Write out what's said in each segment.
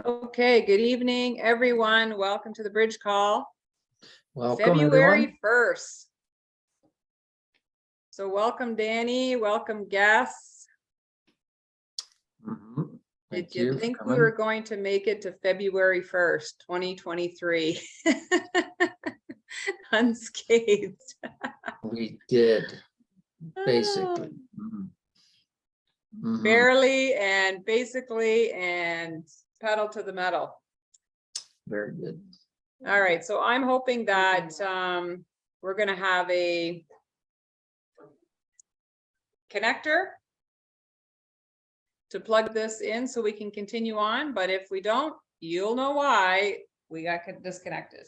Okay, good evening, everyone. Welcome to the bridge call. Welcome, February everyone. 1st. So welcome, Danny. Welcome, guests. Thank Did you for think we coming. were going to make it to February 1st, 2023? Unscathed. We did, basically. Barely and basically and pedal to the metal. Very good. All right, so I'm hoping that we're going to have a connector to plug this in so we can continue on, but if we don't, you'll know why we got disconnected.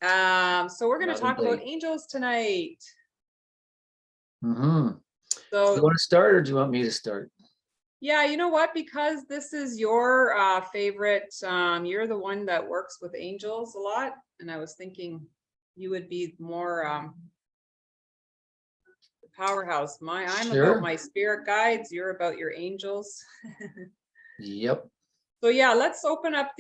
So we're going to talk about angels tonight. So So you want to start or do you want me to start? Yeah, you know what? Because this is your favorite, you're the one that works with angels a lot, and I was thinking you would be more powerhouse. I'm about my spirit guides, you're about your angels. Yep. So yeah, let's open up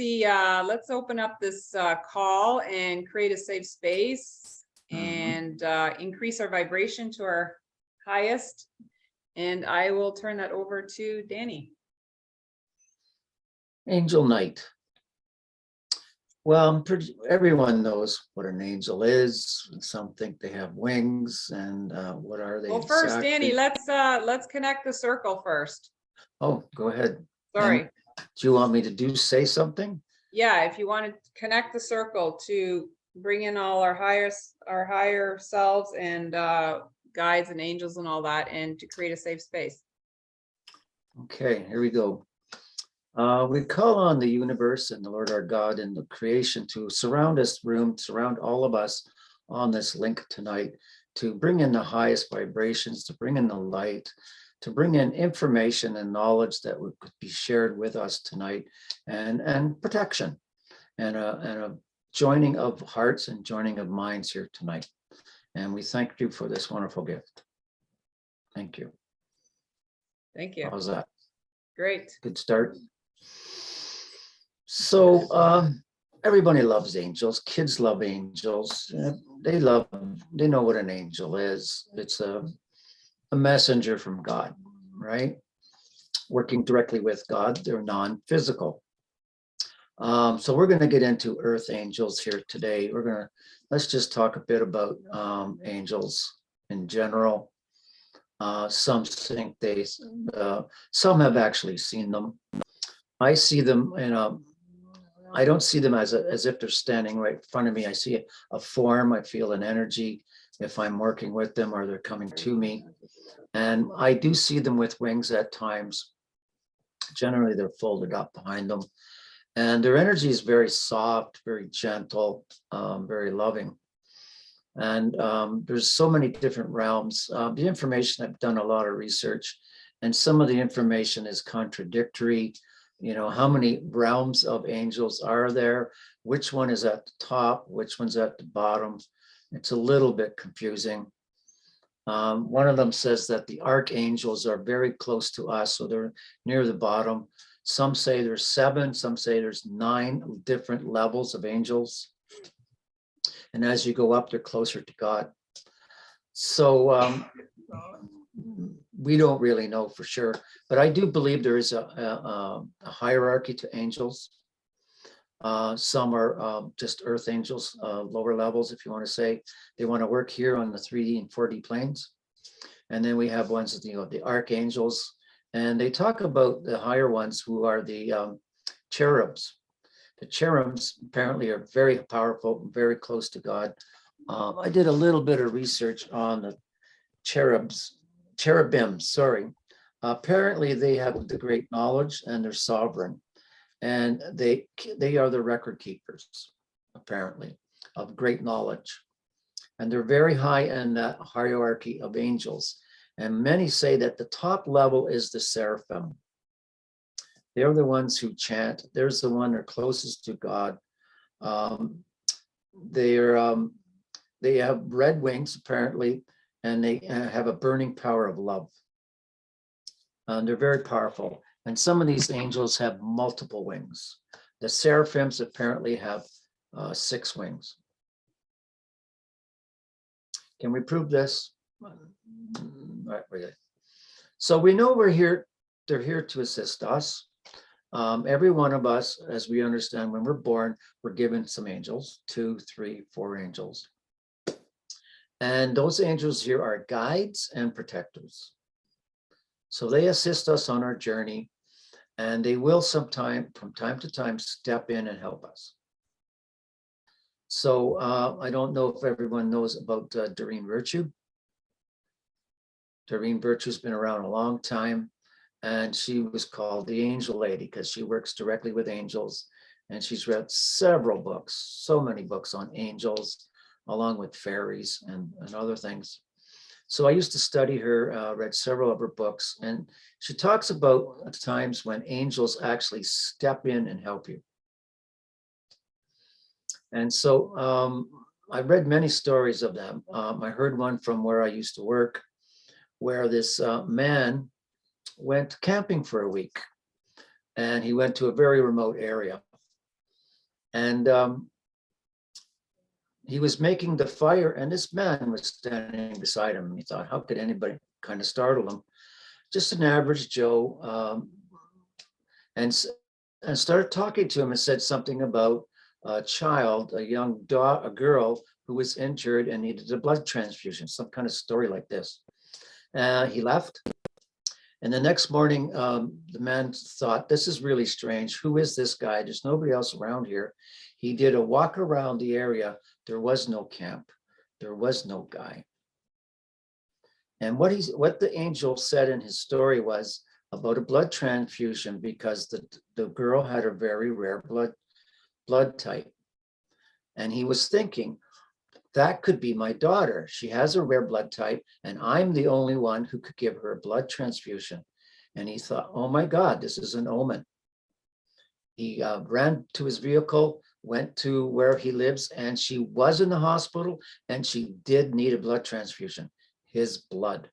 this call and create a safe space and increase our vibration to our highest. And I will turn that over to Danny. Angel night. Well, everyone knows what an angel is. Some think they have wings, and what are they? Well, first, Danny, let's connect the circle first. Oh, go ahead. Sorry. And do you want me to say something? Yeah, if you want to connect the circle to bring in all our higher selves and guides and angels and all that, and to create a safe space. Okay, here we go. We call on the universe and the Lord our God and the creation to surround surround all of us on this link tonight, to bring in the highest vibrations, to bring in the light, to bring in information and knowledge that could be shared with us tonight, and protection, and a joining of hearts and joining of minds here tonight. And we thank you for this wonderful gift. Thank you. Thank you. How's that? Great. Good start. So everybody loves angels. Kids love angels. They know what an angel is. It's a messenger from God, right? Working directly with God. They're non-physical. So we're going to get into earth angels here today. Let's just talk a bit about angels in general. Some think some have actually seen them. I see them I don't see them as if they're standing right in front of me. I see a form. I feel an energy if I'm working with them or they're coming to me. And I do see them with wings at times. Generally, they're folded up behind them. And their energy is very soft, very gentle, very loving. And there's so many different realms. The information, I've done a lot of research, and some of the information is contradictory. You know, how many realms of angels are there? Which one is at the top? Which one's at the bottom? It's a little bit confusing. One of them says that the archangels are very close to us, so they're near the bottom. Some say there's 7, some say there's 9 different levels of angels. And as you go up, they're closer to God. So we don't really know for sure, but I do believe there is a hierarchy to angels. Some are just earth angels, lower levels, if you want to say. They want to work here on the 3D and 4D planes. And then we have ones, the archangels, and they talk about the higher ones who are the cherubs. The cherubs apparently are very powerful, very close to God. I did a little bit of research on the cherubims, sorry. Apparently they have the great knowledge and they're sovereign. And they are the record keepers, apparently, of great knowledge. And they're very high in that hierarchy of angels. And many say that the top level is the seraphim. They're the ones who chant. There's the one they're closest to God. They have red wings, apparently, and they have a burning power of love. They're very powerful. And some of these angels have multiple wings. The seraphims apparently have 6 wings. Can we prove this? Right, we're good. So we know we're here, they're here to assist us. Every one of us, as we understand, when we're born, we're given some angels, 2, 3, 4 angels. And those angels here are guides and protectors. So they assist us on our journey, and they will from time to time, step in and help us. So I don't know if everyone knows about Doreen Virtue. Doreen Virtue's been around a long time, and she was called the Angel Lady because she works directly with angels, and she's read several books, so many books on angels, along with fairies and other things. So I used to study her, read several of her books, and she talks about times when angels actually step in and help you. And so I read many stories of them. I heard one from where I used to work, where this man went camping for a week, and he went to a very remote area. And he was making the fire, and this man was standing beside him. He thought, how could anybody kind of startle him? Just an average Joe, and started talking to him and said something about a child, a girl who was injured and needed a blood transfusion, some kind of story like this. He left. And the next morning, the man thought, this is really strange. Who is this guy? There's nobody else around here. He did a walk around the area. There was no camp. There was no guy. And what the angel said in his story was about a blood transfusion, because the girl had a very rare blood type. And he was thinking, that could be my daughter. She has a rare blood type, and I'm the only one who could give her a blood transfusion. And he thought, oh my God, this is an omen. He ran to his vehicle, went to where he lives, and she was in the hospital, and she did need a blood transfusion, his blood.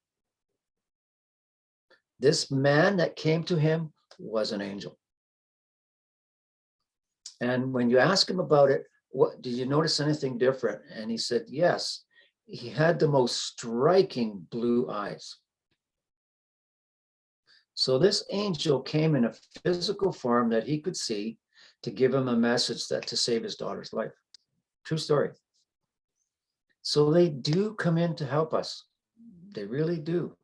This man that came to him was an angel. And when you ask him about it, what did you notice anything different? And he said, yes, he had the most striking blue eyes. So this angel came in a physical form that he could see to give him a message to save his daughter's life. True story. So they do come in to help us. They really do,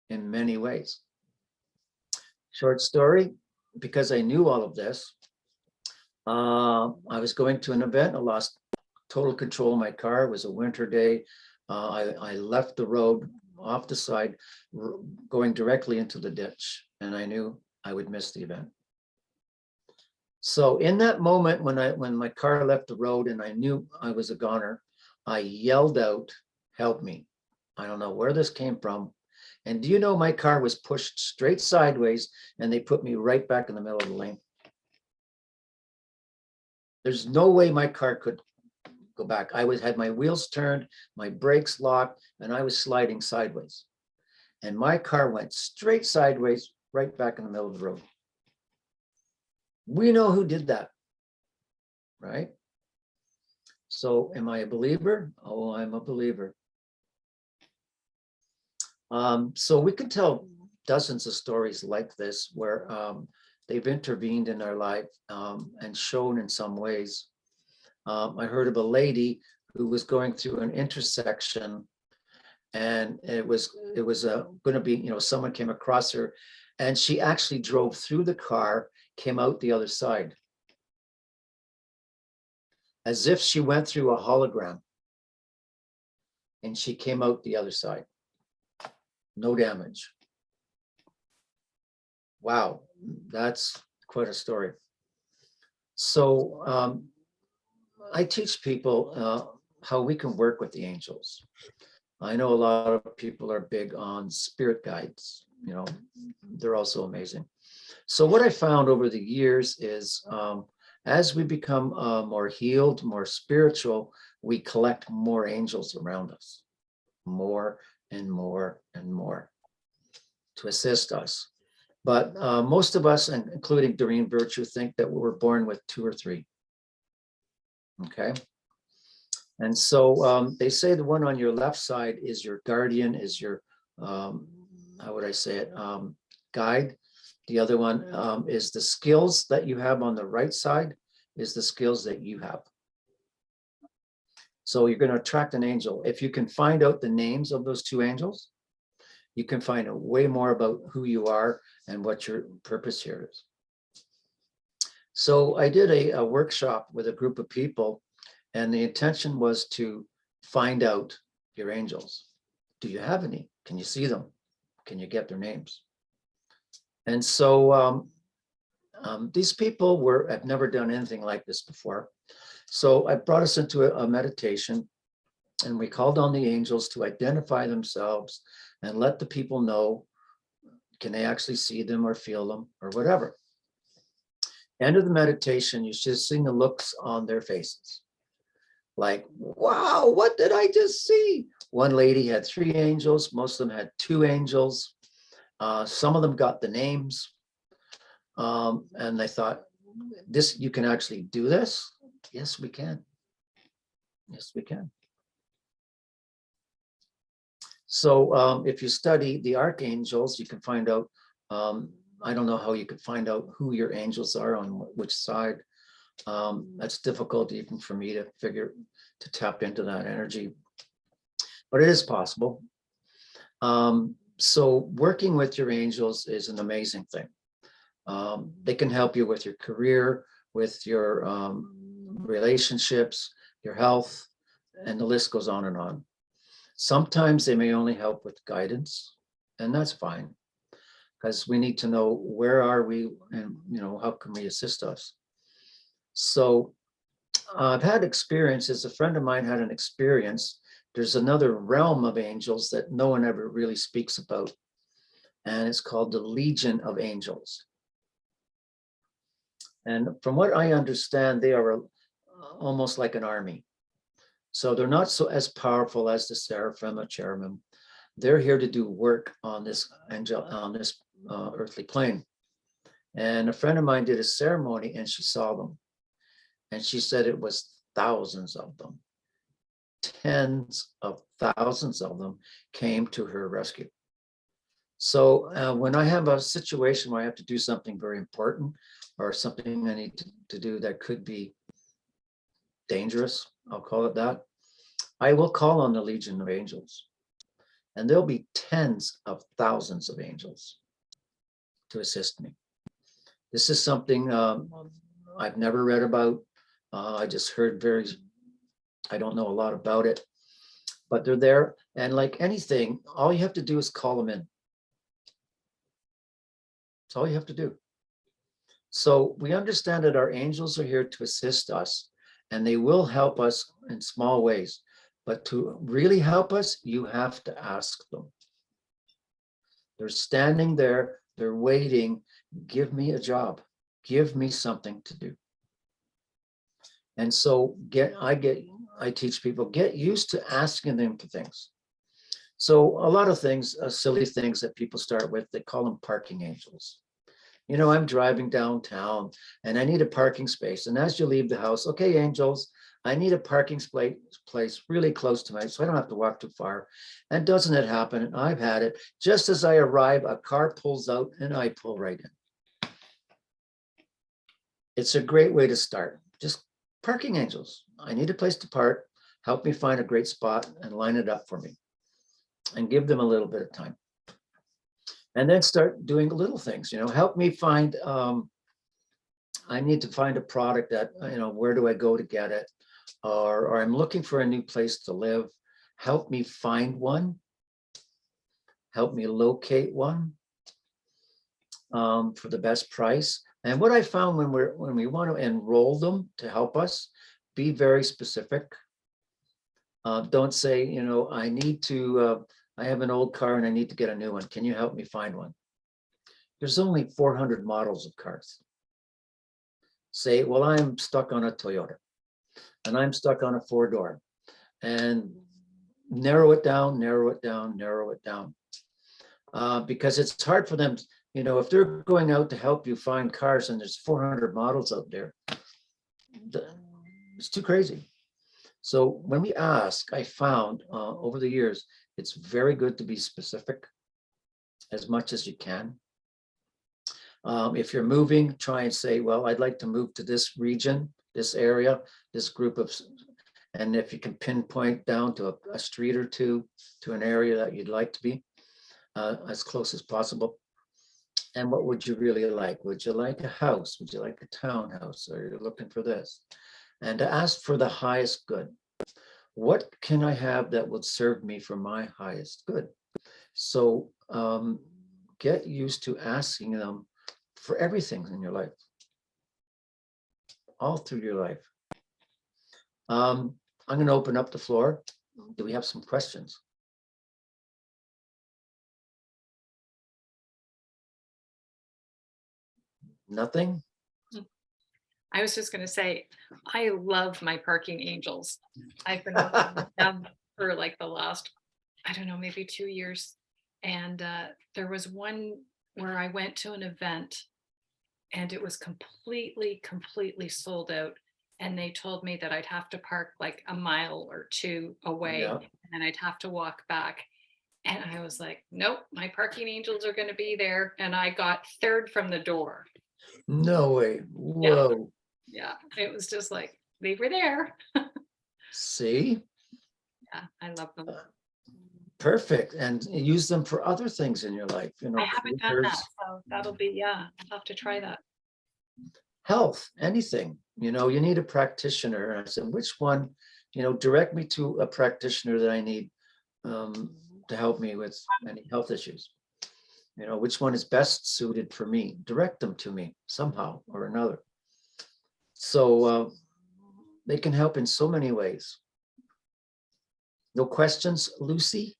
in many ways. Short story, because I knew all of this, I was going to an event. I lost total control of my car. It was a winter day. I left the road off the side, going directly into the ditch, and I knew I would miss the event. So in that moment, when my car left the road and I knew I was a goner, I yelled out, help me. I don't know where this came from. And do you know, my car was pushed straight sideways, and they put me right back in the middle of the lane. There's no way my car could go back. I had my wheels turned, my brakes locked, and I was sliding sideways. And my car went straight sideways, right back in the middle of the road. We know who did that, right? So am I a believer? Oh, I'm a believer. So we could tell dozens of stories like this where they've intervened in our life and shown in some ways. I heard of a lady who was going through an intersection, and it was going to be, someone came across her, and she actually drove through the car, came out the other side, as if she went through a hologram, and she came out the other side. No damage. Wow, that's quite a story. So I teach people how we can work with the angels. I know a lot of people are big on spirit guides, they're also amazing. So what I found over the years is as we become more healed, more spiritual, we collect more angels around us, more and more and more, to assist us. But most of us, and including Doreen Virtue, think that we were born with 2 or 3. Okay. And so they say the one on your left side is your guardian, is your, how would I say it, guide. The other one is the skills that you have on the right side, is the skills that you have. So you're going to attract an angel. If you can find out the names of those 2 angels, you can find out way more about who you are and what your purpose here is. So I did a workshop with a group of people, and the intention was to find out your angels. Do you have any? Can you see them? Can you get their names? And so these people have never done anything like this before. So I brought us into a meditation, and we called on the angels to identify themselves and let the people know, can they actually see them or feel them or whatever. End of the meditation, you should see the looks on their faces. Like, wow, what did I just see? One lady had 3 angels. Most of them had 2 angels. Some of them got the names. And I thought, you can actually do this? Yes, we can. Yes, we can. So if you study the archangels, you can find out, I don't know how you could find out who your angels are on which side. That's difficult even for me to tap into that energy, but it is possible. So working with your angels is an amazing thing. They can help you with your career, with your relationships, your health, and the list goes on and on. Sometimes they may only help with guidance, and that's fine, because we need to know where are we and how can we assist us. So I've had experiences. A friend of mine had an experience. There's another realm of angels that no one ever really speaks about, and it's called the Legion of Angels. And from what I understand, they are almost like an army. So they're not as powerful as the seraphim or cherubim. They're here to do work on this earthly plane. And a friend of mine did a ceremony, and she saw them. And she said it was thousands of them. Tens of thousands of them came to her rescue. So when I have a situation where I have to do something very important, or something I need to do that could be dangerous, I'll call it that, I will call on the Legion of Angels. And there'll be tens of thousands of angels to assist me. This is something I've never read about. I just heard I don't know a lot about it, but they're there. And like anything, all you have to do is call them in. That's all you have to do. So we understand that our angels are here to assist us, and they will help us in small ways. But to really help us, you have to ask them. They're standing there, they're waiting. Give me a job. Give me something to do. And so I teach people, get used to asking them for things. So a lot of things, silly things that people start with, they call them parking angels. I'm driving downtown and I need a parking space. And as you leave the house, okay, angels, I need a parking place really close to me so I don't have to walk too far. And doesn't it happen? And I've had it. Just as I arrive, a car pulls out and I pull right in. It's a great way to start. Just parking angels. I need a place to park. Help me find a great spot and line it up for me. And give them a little bit of time. And then start doing little things, help me find, I need to find a product that, where do I go to get it? Or I'm looking for a new place to live. Help me find one. Help me locate one for the best price. And what I found when we want to enroll them to help us, be very specific. Don't say, I need to, I have an old car and I need to get a new one. Can you help me find one? There's only 400 models of cars. Say, well, I'm stuck on a Toyota and I'm stuck on a 4-door, and narrow it down, narrow it down, narrow it down. Because it's hard for them You know, if they're going out to help you find cars and there's 400 models out there, it's too crazy. So when we ask, I found over the years, it's very good to be specific as much as you can. If you're moving, try and say, well, I'd like to move to this region, this area, this group of, and if you can pinpoint down to a street or two, to an area that you'd like to be as close as possible. And what would you really like? Would you like a house? Would you like a townhouse? Or you're looking for this? And to ask for the highest good. What can I have that would serve me for my highest good? So get used to asking them for everything in your life, all through your life. I'm going to open up the floor. Do we have some questions? Nothing? I was just going to say, I love my parking angels. I've been working with them for like the last, I don't know, maybe 2 years. And there was one where I went to an event and it was completely sold out. And they told me that I'd have to park like a mile or two away, Yeah. and then I'd have to walk back. And I was like, nope, my parking angels are going to be there. And I got third from the door. No way. Whoa. Yeah, it was just like, they were there. See? Yeah, I love them. Perfect. And use them for other things in your life. You know, I haven't done careers, that, so that'll be, yeah, I'll have to try that. health, anything. You know, you need a practitioner. And I said, which one, you know, direct me to a practitioner that I need to help me with any health issues. You know, which one is best suited for me? Direct them to me somehow or another. So they can help in so many ways. No questions, Lucie?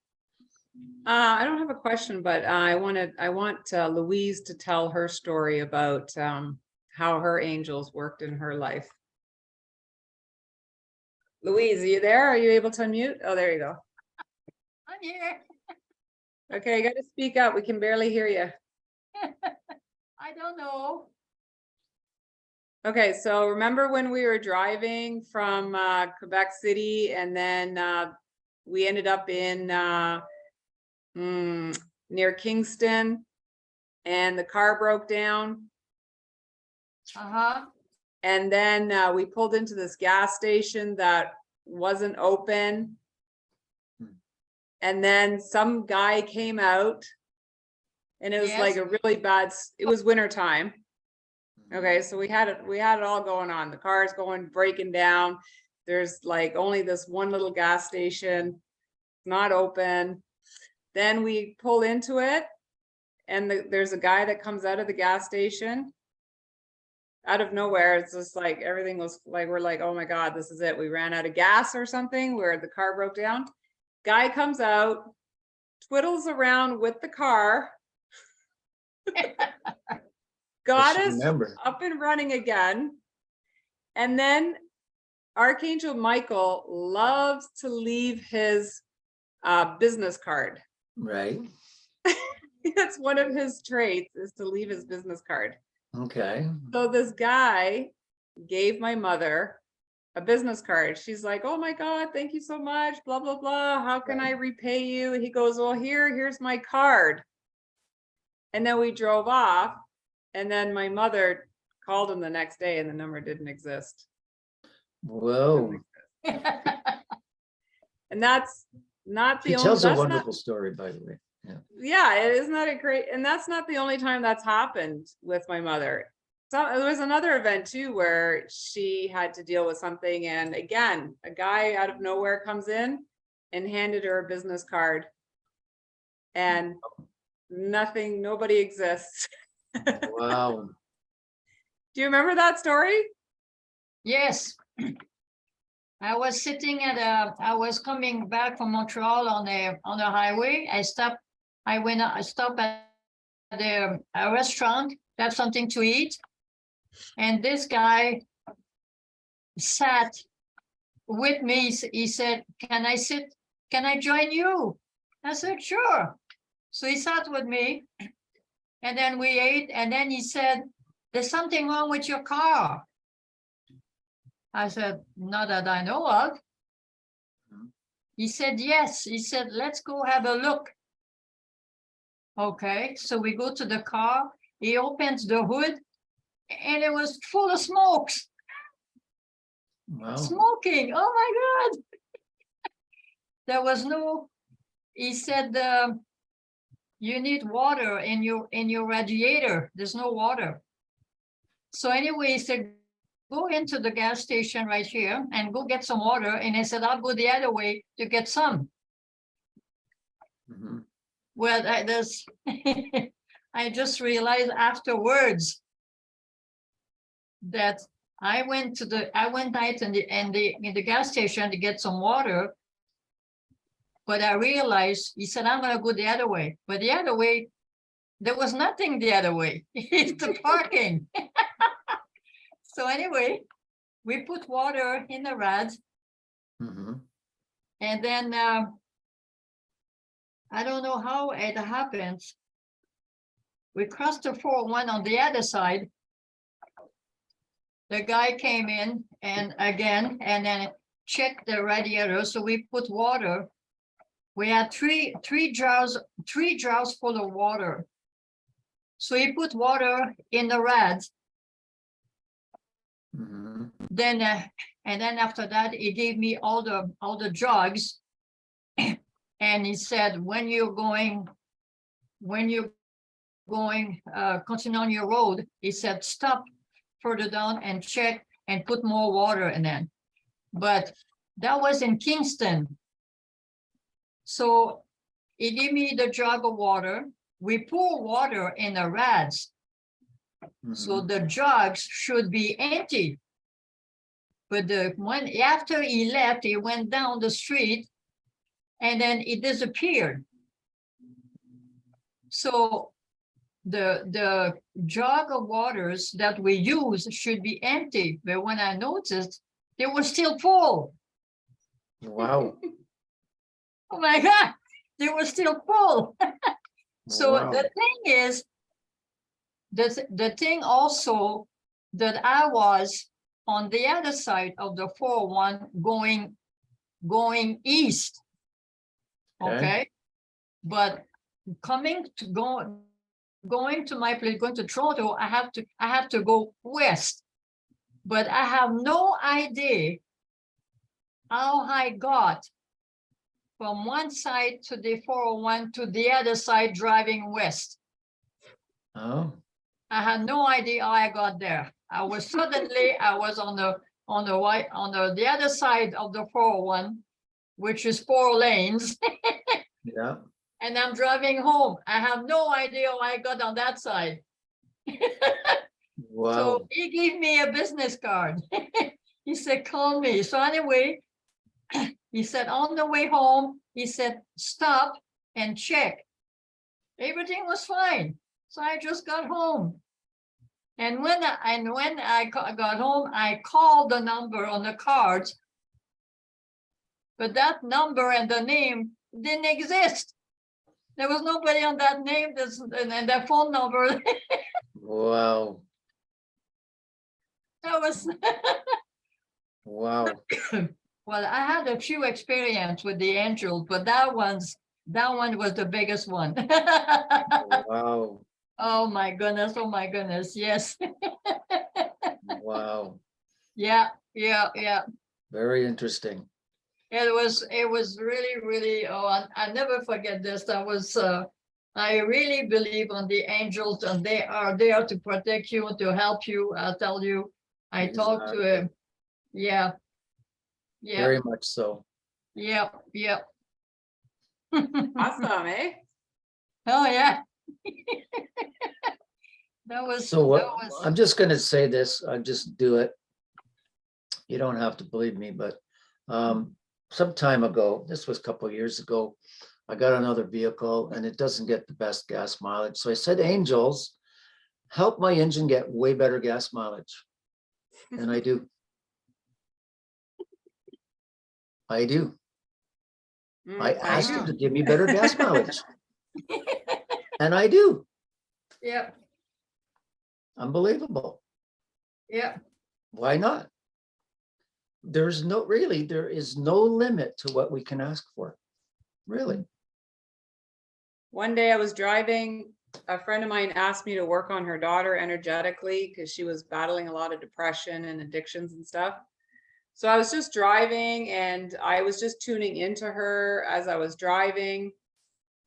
I don't have a question, but I want Louise to tell her story about how her angels worked in her life. Louise, are you there? Are you able to unmute? Oh, there you go. I'm here. Okay, you got to speak up. We can barely hear you. I don't know. Okay, so remember when we were driving from Quebec City and then we ended up in near Kingston and the car broke down? Uh-huh. And then we pulled into this gas station that wasn't open. And then some guy came out and it was like Yes. a really bad, it was winter time. Okay, so we had it all going on. The car's going, breaking down. There's like only this one little gas station, not open. Then we pull into it and there's a guy that comes out of the gas station out of nowhere. It's just like everything was like, we're like, oh my God, this is it. We ran out of gas or something where the car broke down. Guy comes out, twiddles around with the car, got us up and running again. And then Archangel Michael loves to leave his business card. Right. That's one of his traits, is to leave his business card. Okay. So this guy gave my mother a business card. She's like, oh my God, thank you so much, blah, blah, blah. How can I repay you? He goes, well, here's my card. And then we drove off. And then my mother called him the next day and the number didn't exist. Whoa. And that's not the She only, tells a that's wonderful not, story, by the way. yeah, it is not a great, and that's not the only time that's happened with my mother. So there was another event too where she had to deal with something, and again, a guy out of nowhere comes in and handed her a business card, and nothing, nobody exists. Wow. Do you remember that story? Yes. I was sitting I was coming back from Montreal on the highway. I stopped at a restaurant, have something to eat. And this guy sat with me. He said, can I sit? Can I join you? I said, sure. So he sat with me. And then we ate, and then he said, there's something wrong with your car. I said, not that I know of. He said, yes. He said, let's go have a look. Okay, so we go to the car. He opens the hood, and it was full of smokes. Wow. Smoking. Oh my God. There was no, he said, you need water in your radiator. There's no water. So anyway, he said, go into the gas station right here and go get some water. And I said, I'll go the other way to get some. Mhm. Well, there's, I just realized afterwards that I went out in the gas station to get some water. But I realized, he said, I'm going to go the other way. But the other way, there was nothing the other way. It's the parking. So anyway, we put water in the rads. Mhm. And then I don't know how it happens. We crossed the 401 on the other side. The guy came in and then checked the radiator. So we put water. We had three jars full of water. So he put water in the rads. Mhm. Then and then after that, he gave me all the jugs. And he said, when you're going, continue on your road, he said, stop further down and check and put more water in it. But that was in Kingston. So he gave me the jug of water. We pour water in the rads. So Mhm. the jugs should be empty. But after he left, he went down the street and then it disappeared. So the jug of waters that we use should be empty. But when I noticed, they were still full. Wow. Oh my God, they were still full. So Wow. the thing is, the thing also that I was on the other side of the 401 going east. Okay. But going to my place, going to Toronto, I have to go west. But I have no idea how I got from one side to the 401 to the other side driving west. Oh. I had no idea how I got there. I was on the other side of the 401, which is 4 lanes, Yeah. and I'm driving home. I have no idea how I got on that side. Wow. So he gave me a business card. He said, call me. So anyway, he said, on the way home, he said, stop and check. Everything was fine. So I just got home. And when I got home, I called the number on the cards, but that number and the name didn't exist. There was nobody on that name and that phone number. Wow. That was Wow. well, I had a few experience with the angels, but that one was the biggest one. Wow. Oh my goodness, yes. Wow. Yeah. Very interesting. It was really, oh, I never forget this. I really believe on the angels, and they are there to protect you, to help you. I'll tell you, I talked to him. Yeah. Very much so. Yeah. Awesome, eh? Oh yeah. That was So what, I'm just going to say this, I just do it. You don't have to believe me, but some time ago, this was a couple of years ago, I got another vehicle and it doesn't get the best gas mileage. So I said, angels, help my engine get way better gas mileage. And I do. I do. I asked them to give me better gas mileage. And I do. Yeah, Unbelievable. yeah. Why not? There is no limit to what we can ask for. Really. One day I was driving, a friend of mine asked me to work on her daughter energetically because she was battling a lot of depression and addictions and stuff. So I was just driving and I was just tuning into her as I was driving.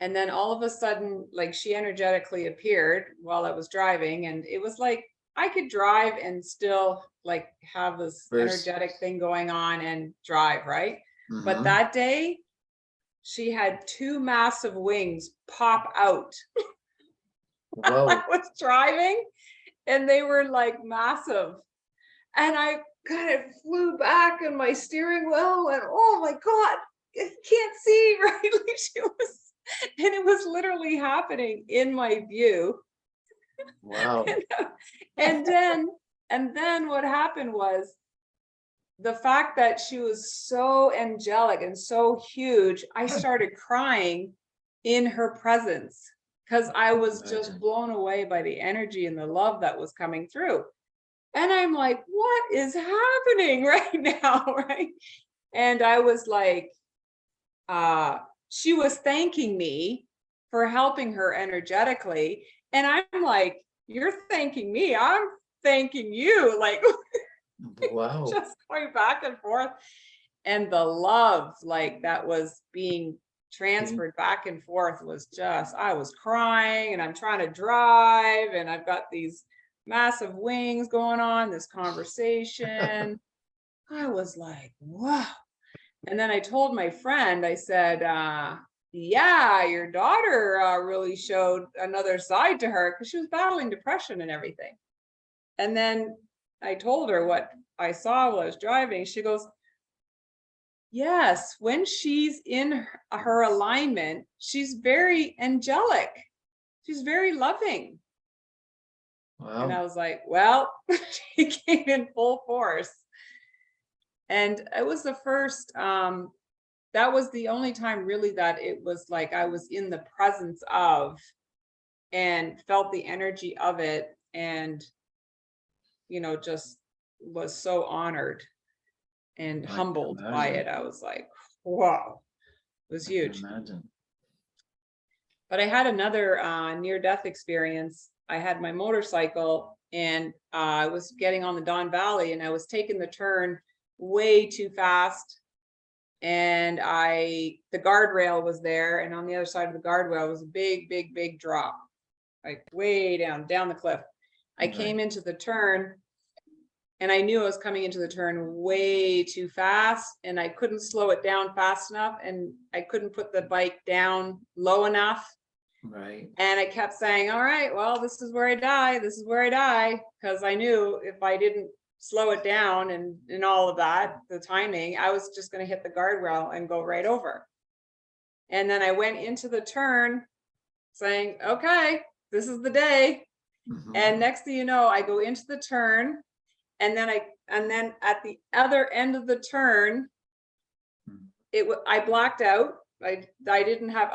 And then all of a sudden, like she energetically appeared while I was driving. And it was like I could drive and still like have this energetic thing going on and drive, right? But Mhm. that day, she had two massive wings pop out. Whoa. I was driving and they were like massive. And I kind of flew back and my steering wheel and oh my God, I can't see, right? Like she was, and it was literally happening in my view. Wow. And then what happened was the fact that she was so angelic and so huge, I started crying in her presence because I was just Imagine. blown away by the energy and the love that was coming through. And I'm like, what is happening right now? Right. And I was like, she was thanking me for helping her energetically. And I'm like, you're thanking me. I'm thanking you. Like, Wow. just going back and forth. And the love, like that was being transferred back and forth was just, I was crying and I'm trying to drive and I've got these massive wings going on, this conversation. I was like, wow. And then I told my friend, I said, yeah, your daughter really showed another side to her because she was battling depression and everything. And then I told her what I saw while I was driving. She goes, yes, when she's in her alignment, she's very angelic. She's very loving. And I Wow. was like, well, she came in full force. And it was the first, that was the only time really that it was like I was in the presence of and felt the energy of it and, just was so honored and I can humbled by imagine. it. I was like, wow, it was I can huge. imagine. But I had another near-death experience. I had my motorcycle and I was getting on the Don Valley and I was taking the turn way too fast. And the guardrail was there. And on the other side of the guardrail was a big, big, big drop, like way down the cliff. I came into the turn and I knew I was coming into the turn way too fast and I couldn't slow it down fast enough and I couldn't put the bike down low enough. Right. And I kept saying, all right, well, this is where I die. This is where I die. Because I knew if I didn't slow it down and all of that, the timing, I was just going to hit the guardrail and go right over. And then I went into the turn saying, okay, this is the day. Mhm. And next thing you know, I go into the turn and then at the other end of the turn, I blacked out. I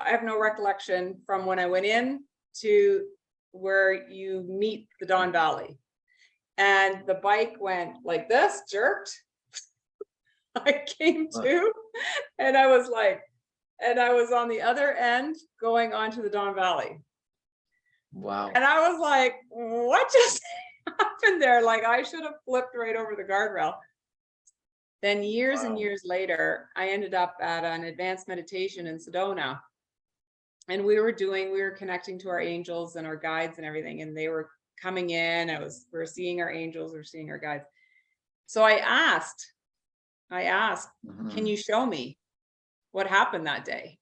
have no recollection from when I went in to where you meet the Don Valley. And the bike went like this, jerked. I came to, and I was on the other end going onto the Don Valley. Wow. And I was like, what just happened there? Like I should have flipped right over the guardrail. Then years and years later, I ended up at an advanced meditation in Sedona. And we were connecting to our angels and our guides and everything. And they were coming in. We were seeing our angels, we were seeing our guides. So I asked, can you show me what happened that day?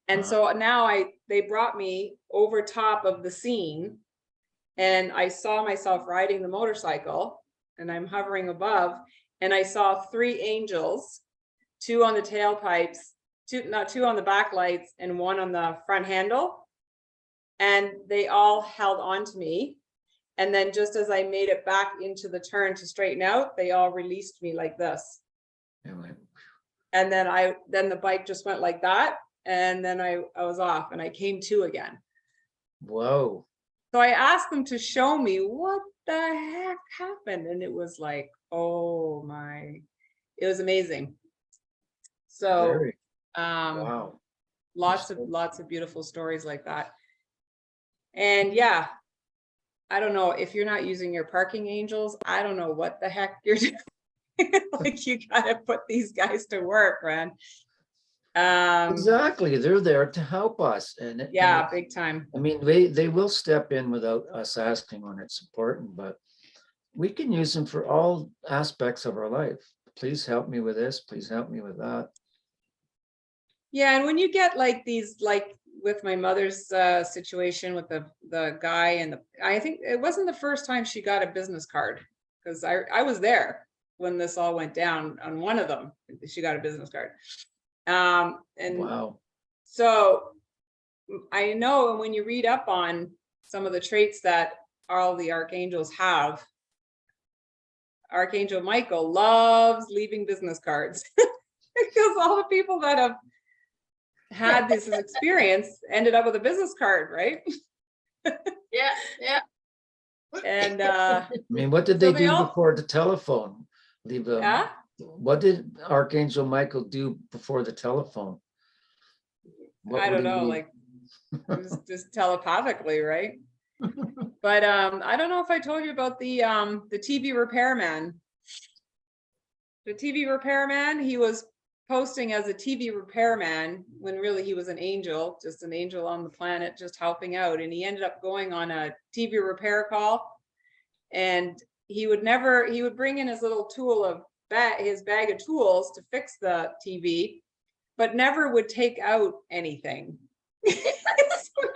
And so now they brought me over top of the scene and I saw myself riding the motorcycle and I'm hovering above and I saw three angels, two on the tailpipes, two on the back lights and one on the front handle. And they all held on to me. And then just as I made it back into the turn to straighten out, they all released me like this. And then the bike just went like that. And then I was off and I came to again. Whoa. So I asked them to show me what the heck happened. And it was like, oh my, it was amazing. So Very, wow. lots of beautiful stories like that. And yeah, I don't know if you're not using your parking angels, I don't know what the heck you're doing. Like, you gotta put these guys to work, man. Exactly. They're there to help us. Yeah, big time. I mean, they will step in without us asking when it's important, but we can use them for all aspects of our life. Please help me with this. Please help me with that. Yeah, and when you get like these, like with my mother's situation with the guy, and I think it wasn't the first time she got a business card, because I was there when this all went down. On one of them, she got a business card. And Wow. so I know, and when you read up on some of the traits that all the archangels have, Archangel Michael loves leaving business cards because all the people that have had this experience ended up with a business card, right? Yeah. And I mean, what did So they they do all- before the telephone? Leave them. yeah, What did Archangel Michael do before the telephone? What I would don't he know, leave? like it was just telepathically, right? But I don't know if I told you about the TV repairman. The TV repairman, he was posting as a TV repairman when really he was an angel, just an angel on the planet, just helping out. And he ended up going on a TV repair call, and he would bring in his little tool of his bag of tools to fix the TV, but never would take out anything. So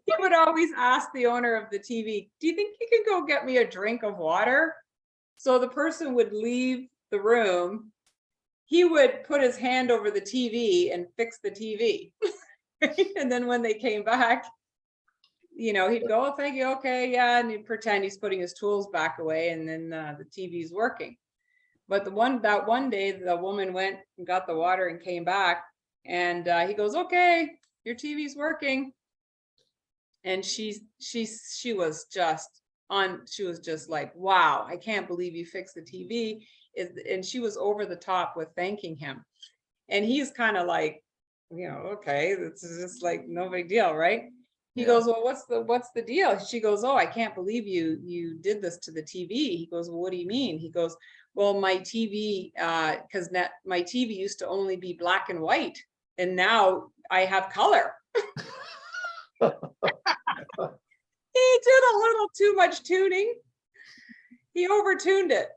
he would always ask the owner of the TV, do you think you can go get me a drink of water? So the person would leave the room. He would put his hand over the TV and fix the TV. And then when they came back, he'd go, oh, thank you, okay, yeah, and he'd pretend he's putting his tools back away, and then the TV's working. But that one day, the woman went and got the water and came back, and he goes, okay, your TV's working. And she was just like, wow, I can't believe you fixed the TV. And she was over the top with thanking him. And he's kind of like, okay, it's just like no big deal, right? He goes, well, what's the deal? She goes, oh, I can't believe you did this to the TV. He goes, well, what do you mean? He goes, well, my TV, because my TV used to only be black and white, and now I have color. He did a little too much tuning. He overtuned it.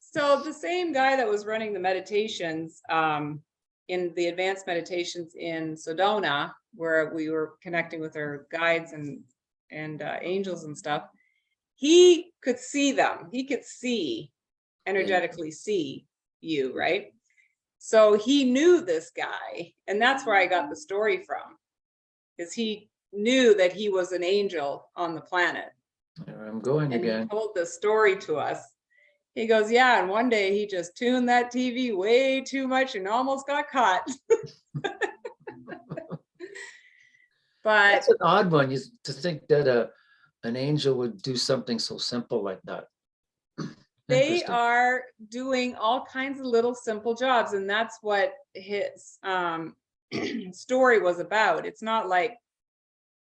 So the same guy that was running the meditations, in the advanced meditations in Sedona, where we were connecting with our guides and angels and stuff, he could see them. He could energetically see you, right? So he knew this guy, and that's where I got the story from, because he knew that he was an angel on the planet. I'm going And again. he told the story to us. He goes, yeah, and one day he just tuned that TV way too much and almost got caught. But That's an odd one. To think that an angel would do something so simple like that. they Interesting. are doing all kinds of little simple jobs, and that's what his story was about. It's not like,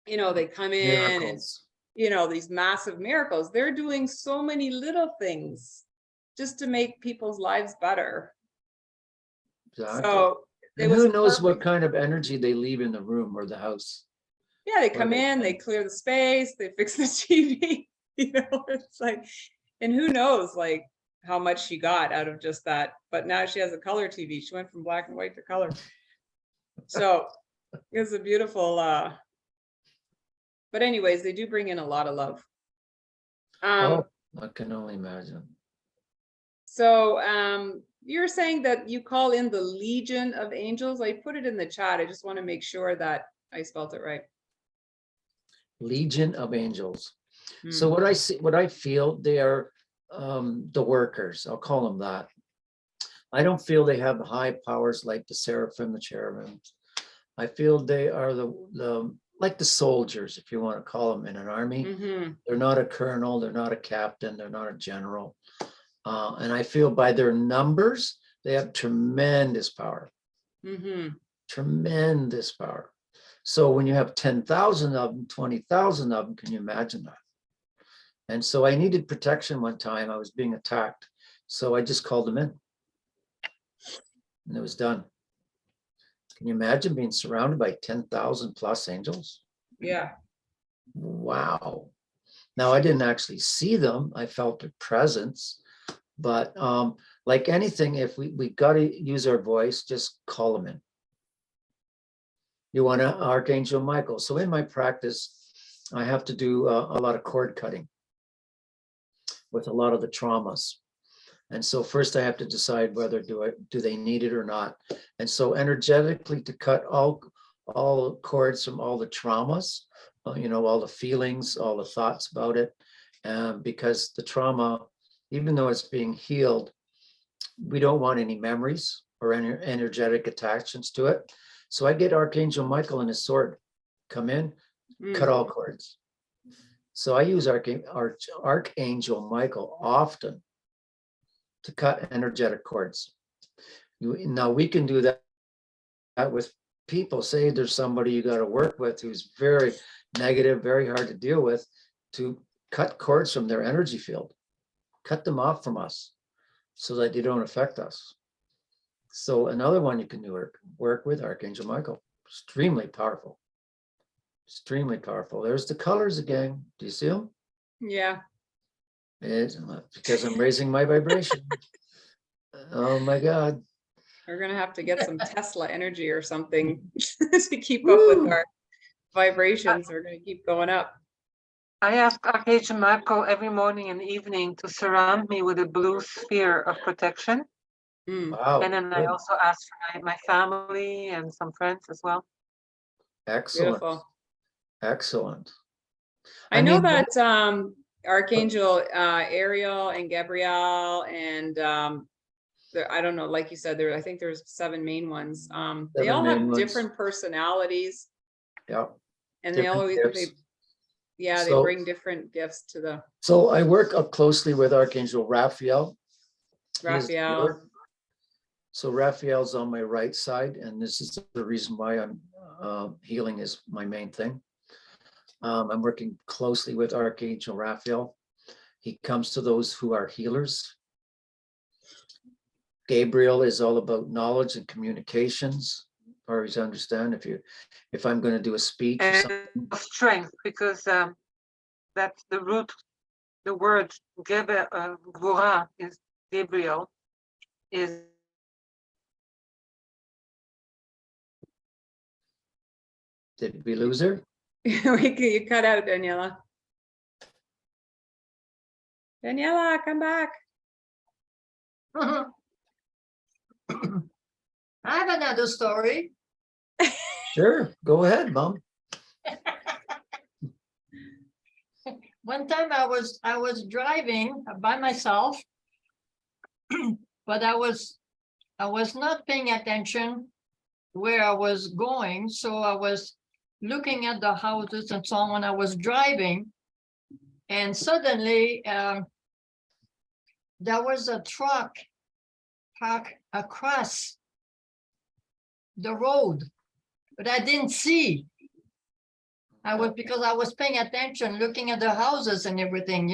they come in Miracles. and these massive miracles. They're doing so many little things just to make people's lives better. Exactly. So And who knows what kind of energy they leave in the room or the house. Yeah, they come they in, they can. clear the space, they fix the TV. It's like, and who knows, like, how much she got out of just that. But now she has a color TV. She went from black and white to color. So it's a beautiful. But anyways, they do bring in a lot of love. Oh, I can only imagine. So you're saying that you call in the Legion of Angels. I put it in the chat. I just want to make sure that I spelled it right. Legion of Angels. So what I see, what I feel, they are the workers. I'll call them that. I don't feel they have high powers like the seraphim, the cherubim. I feel they are the like the soldiers, if you want to call them in an army. Mm-hmm. They're not a colonel, they're not a captain, they're not a general. And I feel by their numbers, they have tremendous power, Mm-hmm. tremendous power. So when you have 10,000 of them, 20,000 of them, can you imagine that? And so I needed protection one time. I was being attacked. So I just called them in. And it was done. Can you imagine being surrounded by 10,000 plus angels? Yeah. Wow. Now I didn't actually see them. I felt their presence. But like anything, if we got to use our voice, just call them in. You want to Archangel Michael. So in my practice, I have to do a lot of cord cutting with a lot of the traumas. And so first I have to decide whether do they need it or not. And so energetically to cut all cords from all the traumas, all the feelings, all the thoughts about it. Because the trauma, even though it's being healed, we don't want any memories or energetic attachments to it. So I get Archangel Michael and his sword, come in, cut all cords. So I use Archangel Michael often to cut energetic cords. Now we can do that with people. Say there's somebody you got to work with who's very negative, very hard to deal with, to cut cords from their energy field, cut them off from us so that they don't affect us. So another one you can do work with Archangel Michael. Extremely powerful. Extremely powerful. There's the colors again. Do you see them? Yeah. It's because I'm raising my vibration. Oh my God. We're gonna have to get some Tesla energy or something to keep up with our vibrations. We're gonna keep going up. I ask Archangel Michael every morning and evening to surround me with a blue sphere of protection. Wow. And then I also ask for my family and some friends as well. Excellent. Beautiful. Excellent. I know that Archangel Ariel and Gabrielle and I don't know, like you said, I think there's 7 main ones. They all have different personalities. Yeah. And they always, they bring different gifts to the. So I work up closely with Archangel Raphael. Raphael. So Raphael's on my right side, and this is the reason why I'm healing is my main thing. I'm working closely with Archangel Raphael. He comes to those who are healers. Gabriel is all about knowledge and communications. Or to understand if I'm going to do a speech or something. And strength, because that's the root, the word Gvura is Gabriel, is. Did we lose her? You cut out, Daniela. Daniela, come back. I have another story. Sure, go ahead, Mom. One time I was driving by myself, but I was not paying attention where I was going. So I was looking at the houses and so on when I was driving. And suddenly there was a truck parked across the road, but I didn't see. Because I was paying attention, looking at the houses and everything,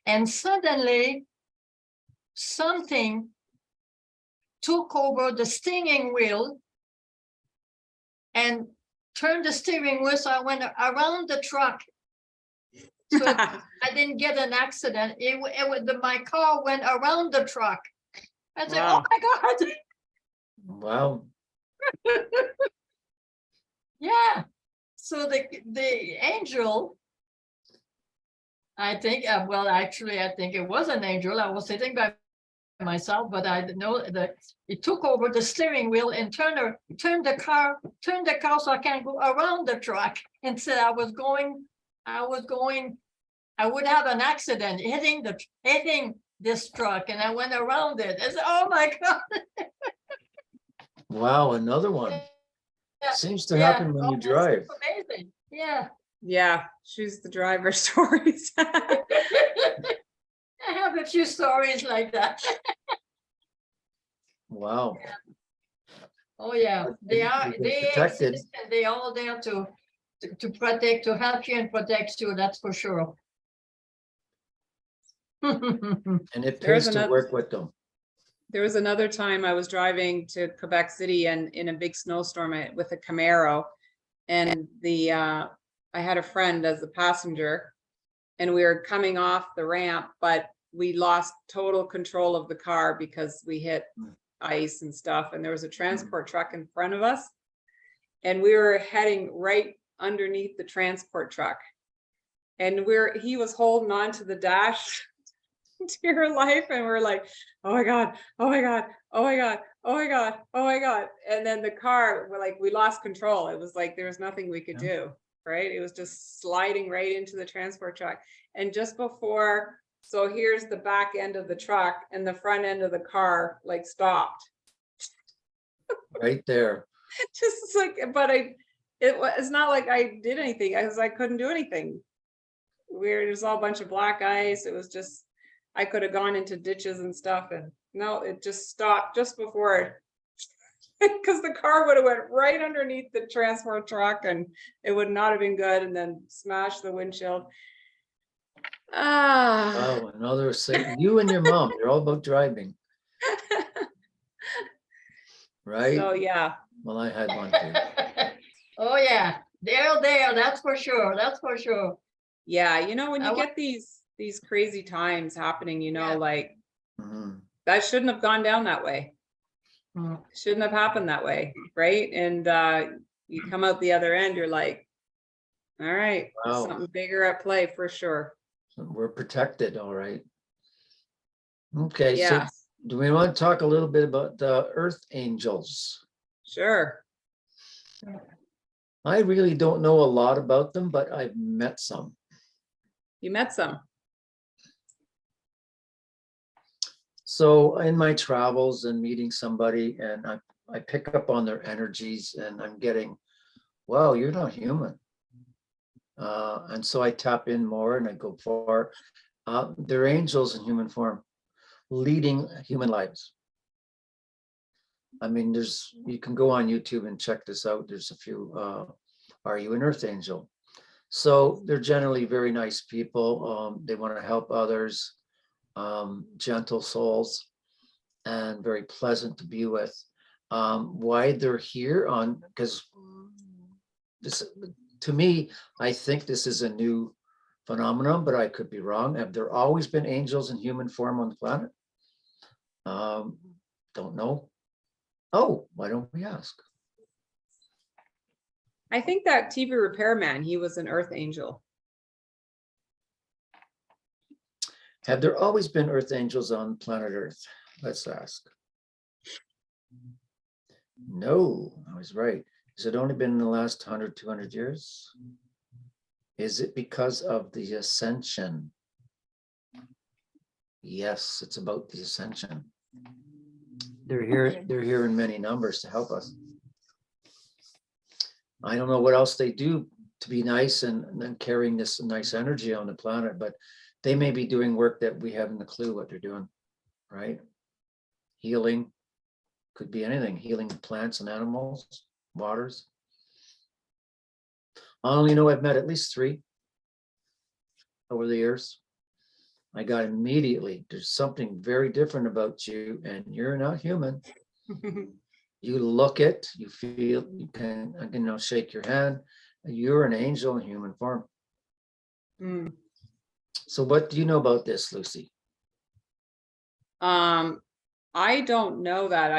and suddenly something took over the steering wheel and turned the steering wheel. So I went around the truck. So I didn't get an accident. My car went around the truck. I said, Wow. Oh my God. Wow. Yeah. So the angel, I think, actually, I think it was an angel. I was sitting by myself, but I know that it took over the steering wheel and turned the car so I can go around the truck. And said I would have an accident hitting this truck, and I went around it. I said, oh my God. Wow, another one. Yeah. Seems to happen when you drive. Amazing. Yeah. Yeah, choose the driver stories. I have a few stories like that. Wow. Oh, yeah, they are, You've been they protected. exist and they all there to protect, to help you and protect you, that's for sure. And it There's pays to another- work with them. There was another time I was driving to Quebec City and in a big snowstorm with a Camaro. And I had a friend as a passenger and we were coming off the ramp, but we lost total control of the car because we hit ice and stuff. And there was a transport truck in front of us. And we were heading right underneath the transport truck. And he was holding on to the dash dear life, and we're like, oh my god, oh my god, oh my god, oh my god, oh my god. And then the car, we lost control. It was like there was nothing we could do, right? It was just sliding right into the transport truck. And just before, so here's the back end of the truck and the front end of the car stopped. Right there. Just like, but it's not like I did anything. I couldn't do anything. It was all a bunch of black ice. It was just, I could have gone into ditches and stuff, and no, it just stopped just before it, because the car would have went right underneath the transport truck and it would not have been good, and then smashed the windshield. Wow, another say, you and your mom, you're all about driving, right? So yeah, Well, I had one too. Oh, yeah, they're there, that's for sure, that's for sure. yeah, when I you wa- get these crazy times happening, Yeah. Mhm. that shouldn't have gone down that way. Mm. Shouldn't have happened that way, right? And you come out the other end, you're like, all right, there's Wow. something bigger at play for sure. We're protected, all right. Okay, so Yeah, do we want to talk a little bit about the earth angels? sure. I really don't know a lot about them, but I've met some. You met some. So in my travels and meeting somebody, and I pick up on their energies, and I'm getting, wow, you're not human. And so I tap in more and I go for, they're angels in human form, leading human lives. I mean, you can go on YouTube and check this out. There's a few, are you an earth angel? So they're generally very nice people. They want to help others, gentle souls, and very pleasant to be with. Why they're here because this, to me, I think this is a new phenomenon, but I could be wrong. Have there always been angels in human form on the planet? Don't know. Oh, why don't we ask? I think that TV repairman, he was an earth angel. Have there always been earth angels on planet Earth? Let's ask. No, I was right. Has it only been in the last 100, 200 years? Is it because of the ascension? Yes, it's about the ascension. They're here in many numbers to help us. I don't know what else they do to be nice and then carrying this nice energy on the planet, but they may be doing work that we haven't a clue what they're doing, right? Healing, could be anything, healing plants and animals, waters. I only know I've met at least 3 over the years. I got immediately, there's something very different about you and you're not human. You look it, you feel, you can shake your hand. You're an angel in human form. Mm. So what do you know about this, Lucie? I don't know that.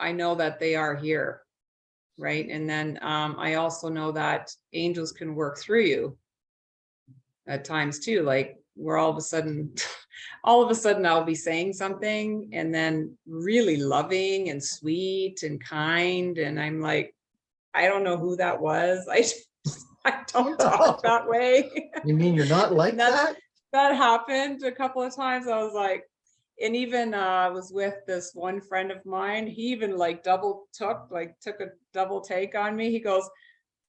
I know that they are here, right? And then I also know that angels can work through you at times too. Like we're all of a sudden I'll be saying something and then really loving and sweet and kind, and I'm like, I don't know who that was. I don't talk that way. You mean you're not like that? That happened a couple of times. I was like, and even I was with this one friend of mine. He even took a double take on me. He goes,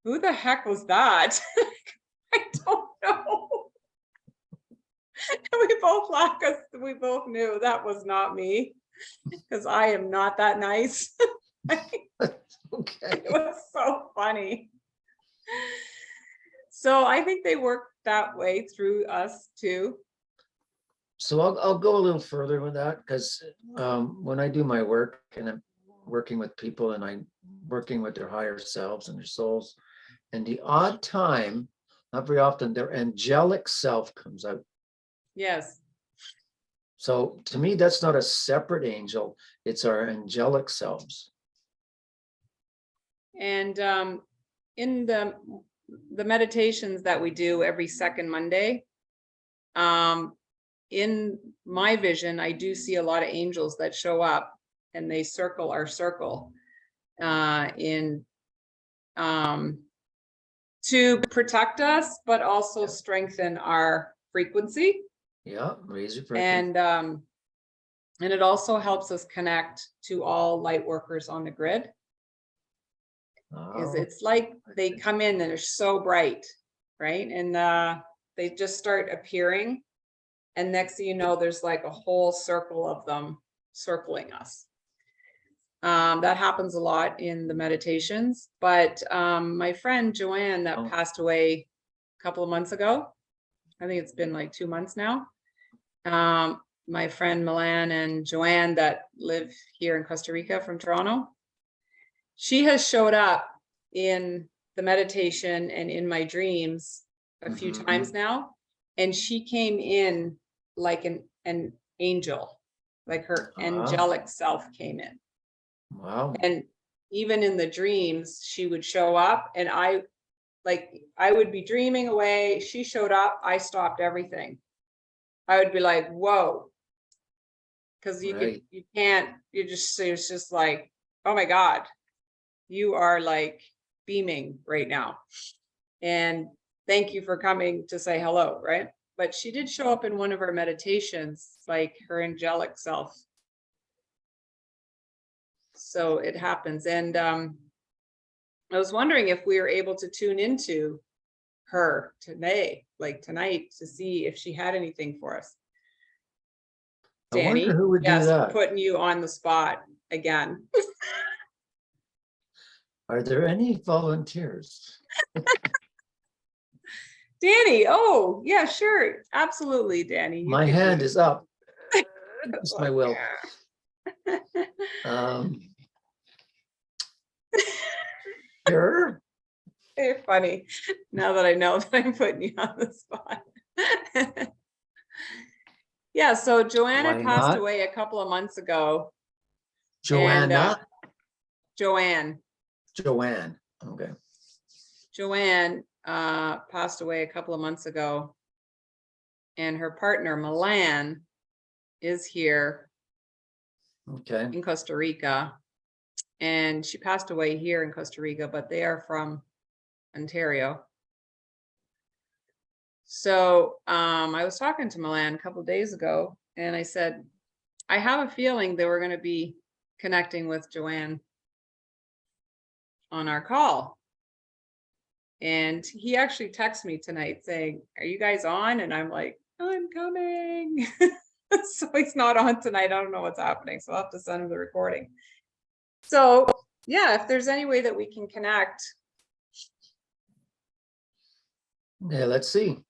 who the heck was that? I don't know. And we both laughed because we both knew that was not me, because I am not that nice. Okay. It was so funny. So I think they work that way through us too. So I'll go a little further with that, because when I do my work and I'm working with people and I'm working with their higher selves and their souls, and the odd time, not very often, their angelic self comes out. Yes. So to me, that's not a separate angel, it's our angelic selves. And in the meditations that we do every second Monday, in my vision, I do see a lot of angels that show up and they circle our circle to protect us, but also strengthen our frequency. Yeah, raise your frequency. And it also helps us connect to all light workers on the grid. Is Oh, it's like they come in and they're so bright, right? And they just start appearing. And next thing you know, there's like a whole circle of them circling us. That happens a lot in the meditations. But my friend Joanne that Oh. passed away a couple of months ago, I think it's been like 2 months now. My friend Milan and Joanne that live here in Costa Rica from Toronto, she has showed up in the meditation and in my dreams a few Mhm. times now. And she came in like an angel, like her angelic self came in. Wow. And even in the dreams, she would show up and I would be dreaming away. She showed up, I stopped everything. I would be like, whoa. Because Right. it's just like, oh my God, you are like beaming right now. And thank you for coming to say hello, right? But she did show up in one of our meditations, like her angelic self. So it happens. And I was wondering if we were able to tune into her today, like tonight, to see if she had anything for us. I wonder Danny, who would do yes, that. putting you on the spot again. Are there any volunteers? Danny, oh, yeah, sure. Absolutely, Danny. You My can do hand it. is up. It's my will. Yeah. Sure. You're funny now that I know that I'm putting you on the spot. Yeah, so Joanna Why passed not? away a couple of months ago. Joanna? Joanne. Joanne. Okay. Joanne passed away a couple of months ago. And her partner, Milan, is here Okay. in Costa Rica. And she passed away here in Costa Rica, but they are from Ontario. So I was talking to Milan a couple of days ago, and I said, I have a feeling that we're going to be connecting with Joanne on our call. And he actually texted me tonight saying, are you guys on? And I'm like, I'm coming. So he's not on tonight. I don't know what's happening. So I'll have to send him the recording. So yeah, if there's any way that we can connect. Yeah, let's see.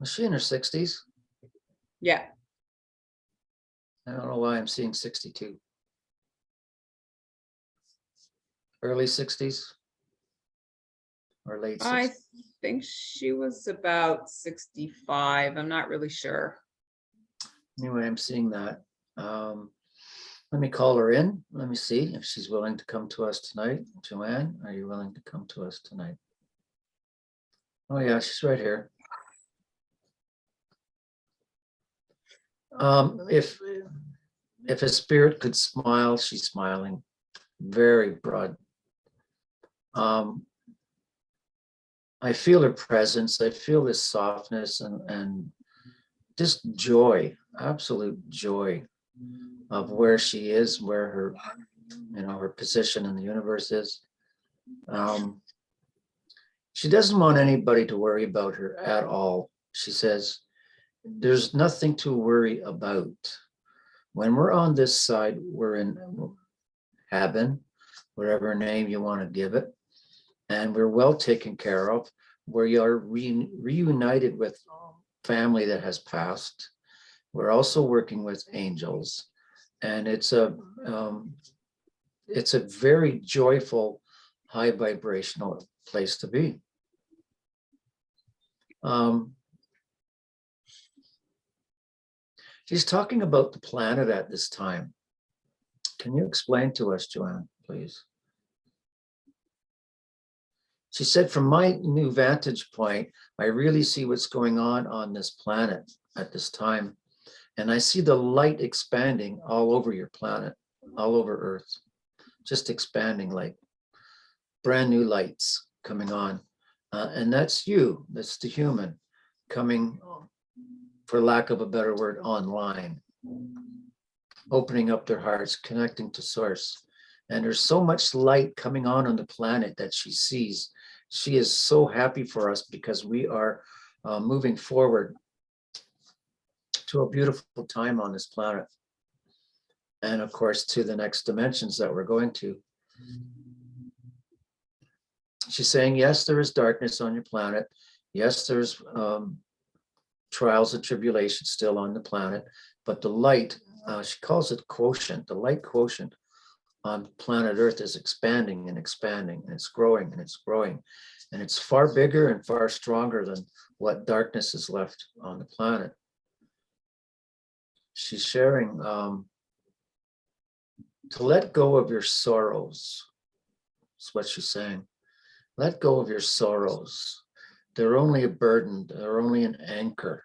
Was she in her 60s? Yeah. I don't know why I'm seeing 62. Early 60s or late 60s? I think she was about 65. I'm not really sure. Anyway, I'm seeing that. Let me call her in. Let me see if she's willing to come to us tonight. Joanne, are you willing to come to us tonight? Oh yeah, she's right here. If a spirit could smile, she's smiling. Very broad. I feel her presence. I feel this softness and just joy, absolute joy of where she is, where her, her position in the universe is. She doesn't want anybody to worry about her at all. She says, there's nothing to worry about. When we're on this side, we're in heaven, whatever name you want to give it, and we're well taken care of. We are reunited with family that has passed. We're also working with angels, and it's a very joyful, high vibrational place to be. She's talking about the planet at this time. Can you explain to us, Joanne, please? She said, from my new vantage point, I really see what's going on this planet at this time. And I see the light expanding all over your planet, all over Earth, just expanding, like brand new lights coming on. And that's you, that's the human coming, for lack of a better word, online, opening up their hearts, connecting to source. And there's so much light coming on the planet that she sees. She is so happy for us because we are moving forward to a beautiful time on this planet. And of course, to the next dimensions that we're going to. She's saying, yes, there is darkness on your planet. Yes, there's trials and tribulations still on the planet, but the light, she calls it quotient, the light quotient on planet Earth is expanding and expanding, and it's growing and it's growing. And it's far bigger and far stronger than what darkness is left on the planet. She's sharing to let go of your sorrows. That's what she's saying. Let go of your sorrows. They're only a burden. They're only an anchor.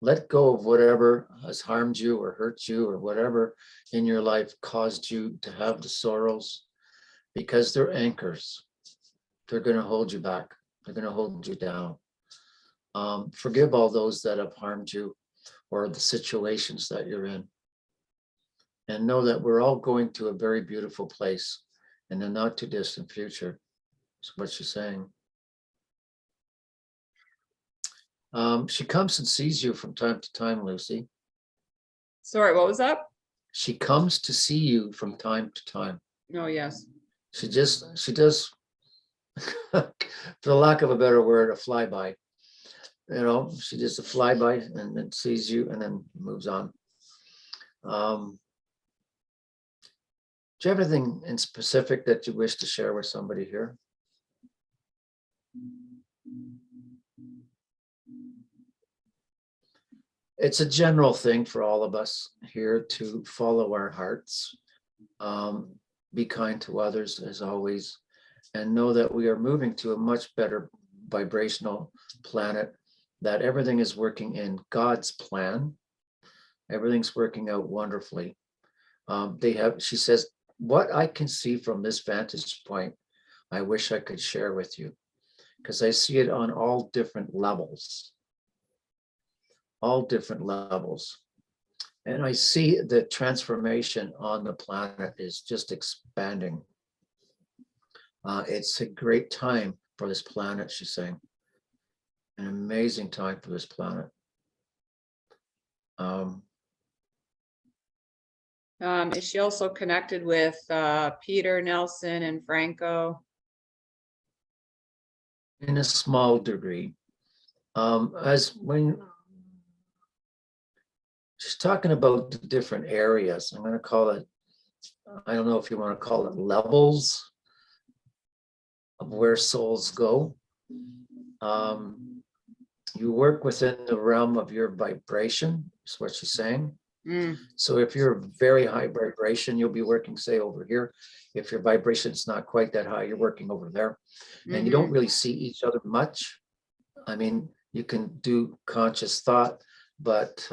Let go of whatever has harmed you or hurt you or whatever in your life caused you to have the sorrows, because they're anchors. They're going to hold you back. They're going to hold you down. Forgive all those that have harmed you or the situations that you're in. And know that we're all going to a very beautiful place in the not too distant future. That's what she's saying. She comes and sees you from time to time, Lucie. Sorry, what was that? She comes to see you from time to time. Oh, yes. She does, for the lack of a better word, a flyby. She does a flyby and then sees you and then moves on. Do you have anything in specific that you wish to share with somebody here? It's a general thing for all of us here to follow our hearts, be kind to others as always, and know that we are moving to a much better vibrational planet, that everything is working in God's plan. Everything's working out wonderfully. She says, what I can see from this vantage point, I wish I could share with you, because I see it on all different levels. All different levels. And I see the transformation on the planet is just expanding. It's a great time for this planet, she's saying. An amazing time for this planet. Is she also connected with Peter, Nelson, and Franco? In a small degree. She's talking about the different areas. I'm going to call it, I don't know if you want to call it levels of where souls go. You work within the realm of your vibration, is what she's saying. So if you're very high vibration, you'll be working, say, over here. If your vibration is not quite that high, you're working over there. And you don't really see each other much. I mean, you can do conscious thought, but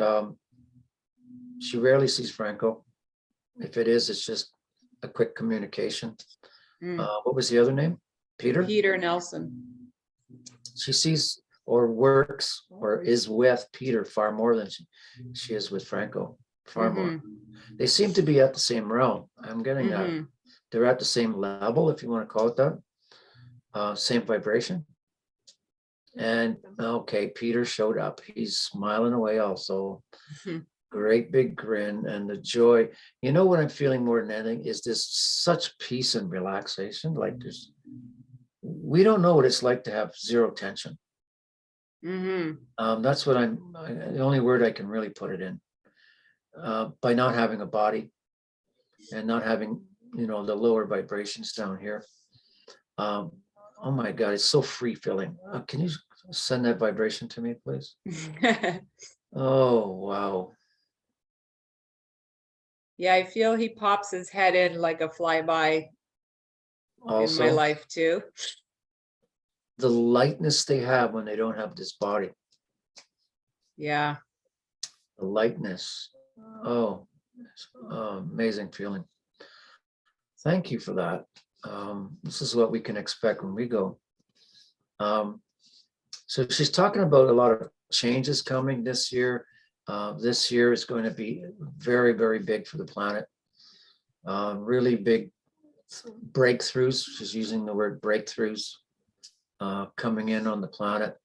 she rarely sees Franco. If it is, it's just a quick communication. What was the other name? Peter? Peter Nelson. She sees or works or is with Peter far more than she is with Franco, far more. They seem to be at the same realm. I'm getting that. They're at the same level, if you want to call it that, same vibration. And okay, Peter showed up. He's smiling away also. Great big grin and the joy. You know what I'm feeling more than anything is this such peace and relaxation. Like we don't know what it's like to have zero tension. That's what the only word I can really put it in. By not having a body and not having, the lower vibrations down here. Oh my God, it's so free feeling. Can you send that vibration to me, please? Oh, wow. Yeah, I feel he pops his head in like a flyby Also, in my life too. the lightness they have when they don't have this body. Yeah. The lightness. Oh, amazing feeling. Thank you for that. This is what we can expect when we go. So she's talking about a lot of changes coming this year. This year is going to be very, very big for the planet. Really big breakthroughs. She's using the word breakthroughs coming in on the planet.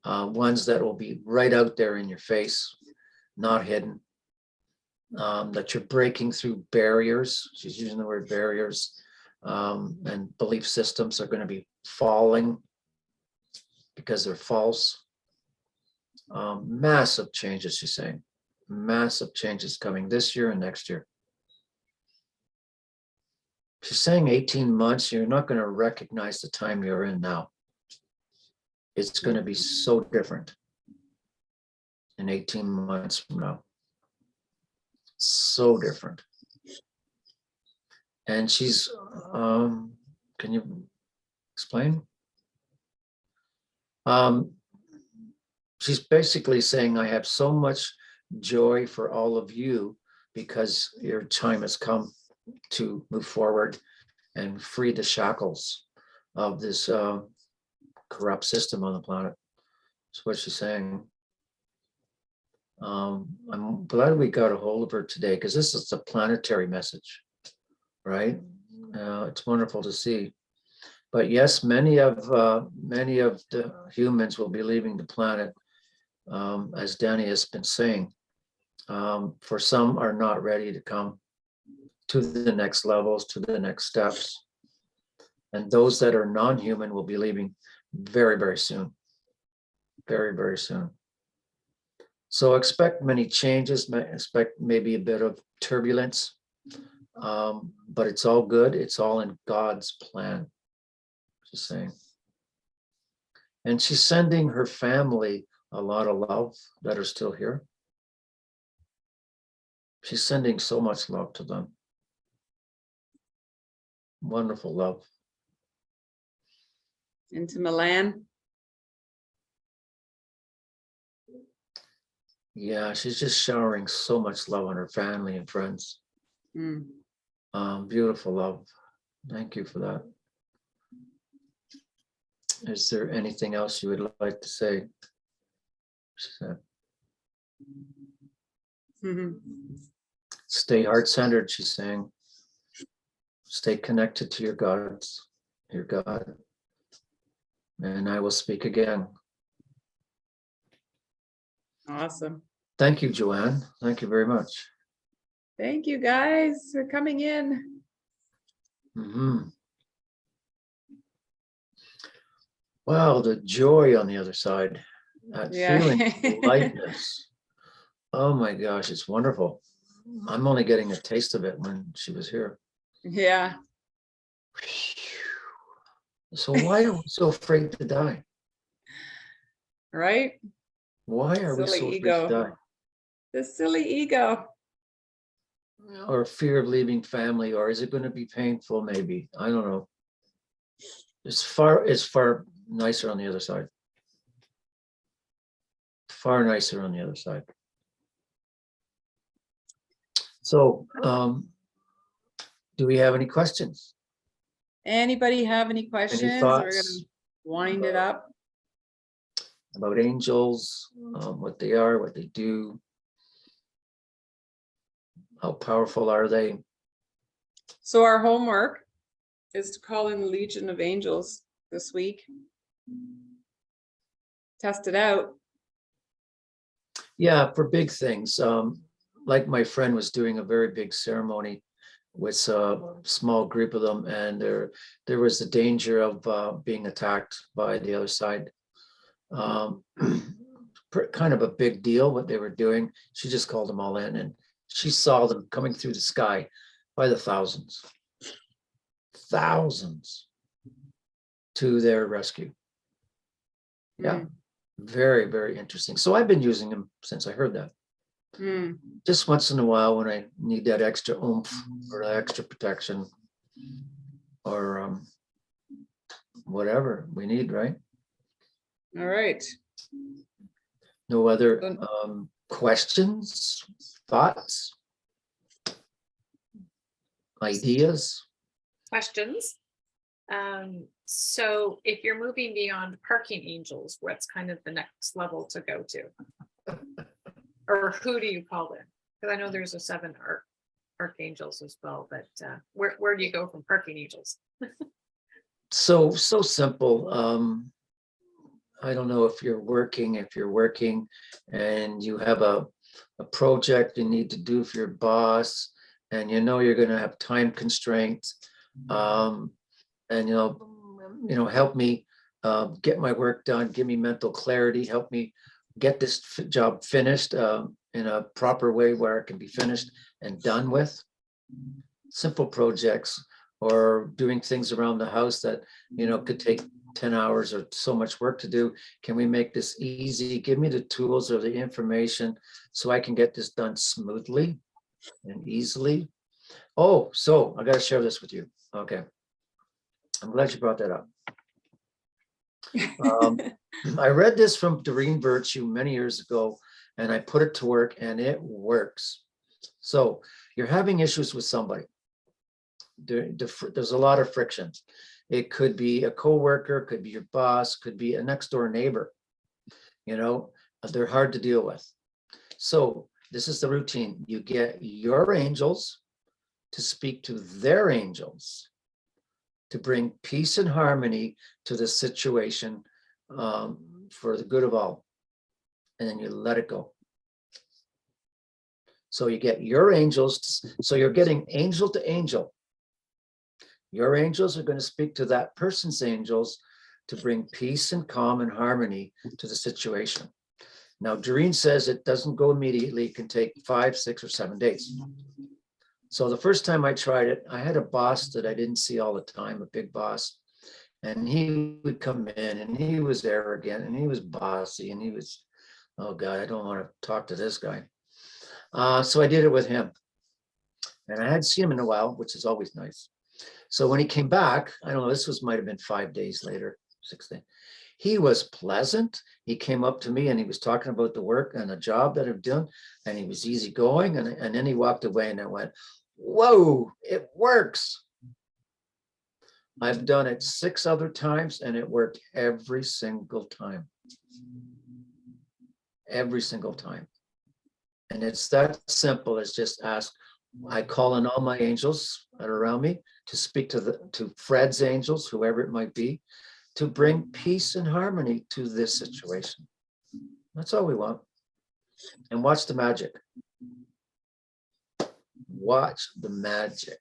Ones that will be right out there in your face, not hidden. That you're breaking through barriers. She's using the word barriers. And belief systems are going to be falling because they're false. Massive changes, she's saying. Massive changes coming this year and next year. She's saying 18 months, you're not going to recognize the time you're in now. It's going to be so different in 18 months from now. So different. And she's, can you explain? She's basically saying, I have so much joy for all of you because your time has come to move forward and free the shackles of this corrupt system on the planet. That's what she's saying. I'm glad we got a hold of her today because this is a planetary message, right? It's wonderful to see. But yes, many of the humans will be leaving the planet, as Danny has been saying. For some are not ready to come to the next levels, to the next steps. And those that are non-human will be leaving very, very soon. Very, very soon. So expect many changes, expect maybe a bit of turbulence, but it's all good. It's all in God's plan, she's saying. And she's sending her family a lot of love that are still here. She's sending so much love to them. Wonderful love. Into Milan. Yeah, she's just showering so much love on her family and friends. Beautiful love. Thank you for that. Is there anything else you would like to say? She said. Stay heart-centered, she's saying. Stay connected to your gods, your God. And I will speak again. Awesome. Thank you, Joanne. Thank you very much. Thank you guys for coming in. Wow, the joy on the other side, that Yeah. feeling of lightness. Oh my gosh, it's wonderful. I'm only getting a taste of it when she was here. Yeah. So why are we so afraid to die? Right? Why are we Silly so ego. afraid to die? The silly ego. Or fear of leaving family, or is it going to be painful? Maybe, I don't know. It's far nicer on the other side. Far nicer on the other side. So, do we have any questions? Anybody have any questions? We're gonna thoughts? wind it up. about angels, what they are, what they do, how powerful are they. So our homework is to call in the Legion of Angels this week. Test it out. Yeah, for big things. Like my friend was doing a very big ceremony with a small group of them, and there was the danger of being attacked by the other side. Kind of a big deal what they were doing. She just called them all in, and she saw them coming through the sky by the thousands to their rescue. Yeah, very, very interesting. So I've been using them since I heard that. Just once in a while when I need that extra oomph or that extra protection or whatever we need, right? All right. No other questions, thoughts, ideas? Questions. So if you're moving beyond parking angels, what's kind of the next level to go to? Or who do you call them? Because I know there's a 7 archangels as well, but where do you go from parking angels? So simple. I don't know if you're working and you have a project you need to do for your boss, and you know you're going to have time constraints, and help me get my work done, give me mental clarity, help me get this job finished in a proper way where it can be finished and done with. Simple projects, or doing things around the house that could take 10 hours or so much work to do. Can we make this easy? Give me the tools or the information so I can get this done smoothly and easily. Oh, so I got to share this with you. Okay. I'm glad you brought that up. I read this from Doreen Virtue many years ago, and I put it to work, and it works. So you're having issues with somebody. There's a lot of friction. It could be a coworker, could be your boss, could be a next door neighbor. They're hard to deal with. So this is the routine. You get your angels to speak to their angels to bring peace and harmony to the situation for the good of all. And then you let it go. So you get your angels. So you're getting angel to angel. Your angels are going to speak to that person's angels to bring peace and calm and harmony to the situation. Now, Doreen says it doesn't go immediately. It can take 5, 6, or 7 days. So the first time I tried it, I had a boss that I didn't see all the time, a big boss. And he would come in and he was arrogant and he was bossy and he was, oh God, I don't want to talk to this guy. So I did it with him. And I hadn't seen him in a while, which is always nice. So when he came back, I don't know, this might have been 5 days later, 6 days. He was pleasant. He came up to me and he was talking about the work and the job that I've done, and he was easygoing. And then he walked away and I went, whoa, it works. I've done it 6 other times and it worked every single time. Every single time. And it's that simple as just ask. I call in all my angels that are around me to speak to Fred's angels, whoever it might be, to bring peace and harmony to this situation. That's all we want. And watch the magic. Watch the magic.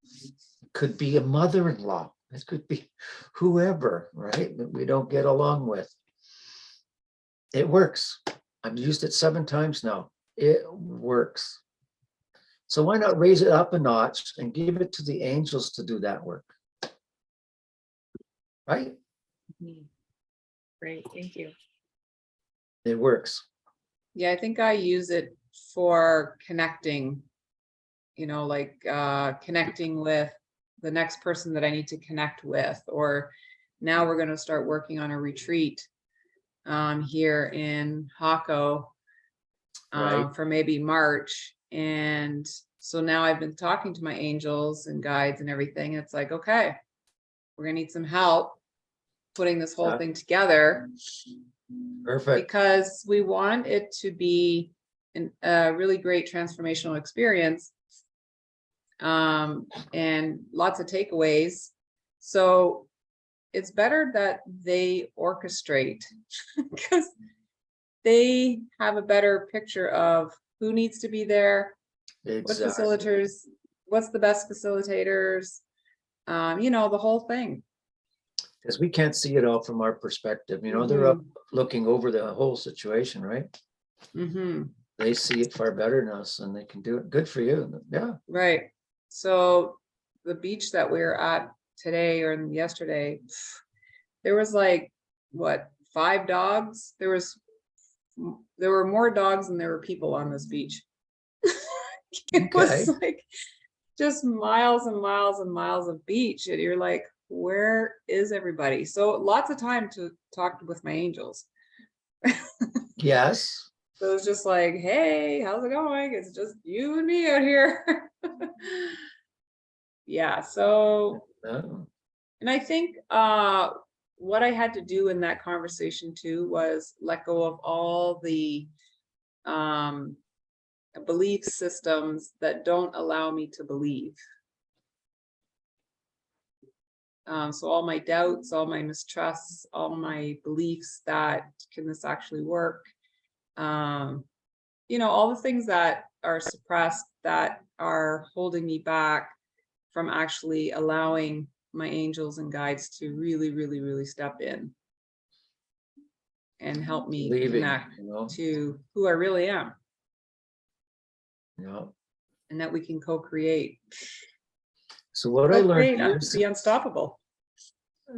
It could be a mother-in-law. It could be whoever, right, that we don't get along with. It works. I've used it 7 times now. It works. So why not raise it up a notch and give it to the angels to do that work? Right? Great, thank you. It works. Yeah, I think I use it for connecting, like connecting with the next person that I need to connect with. Or now we're going to start working on a retreat here in Hako Right. for maybe March. And so now I've been talking to my angels and guides and everything. It's like, okay, we're going to need some help. putting this whole thing together Perfect. because we want it to be a really great transformational experience. And lots of takeaways. So it's better that they orchestrate because they have a better picture of who needs to be there, what Exactly. facilitators, what's the best facilitators, you know, the whole thing. Because we can't see it all from our perspective. You know, they're up looking over the whole situation, right? Mm-hmm. They see it far better than us and they can do it. Good for you. Yeah. Right. So the beach that we were at today or yesterday, there was like, what, 5 dogs? There were more dogs than there were people on this beach. It Okay. was like just miles and miles and miles of beach. And you're like, where is everybody? So lots of time to talk with my angels. Yes. So it's just like, hey, how's it going? It's just you and me out here. Yeah. So, Oh, and I think what I had to do in that conversation too was let go of all the belief systems that don't allow me to believe. So all my doubts, all my mistrusts, all my beliefs that can this actually work? You know, all the things that are suppressed that are holding me back from actually allowing my angels and guides to really, really, really step in and help me leaving, connect you know. to who I really am Yeah. and that we can co-create. So what I learned Be unstoppable.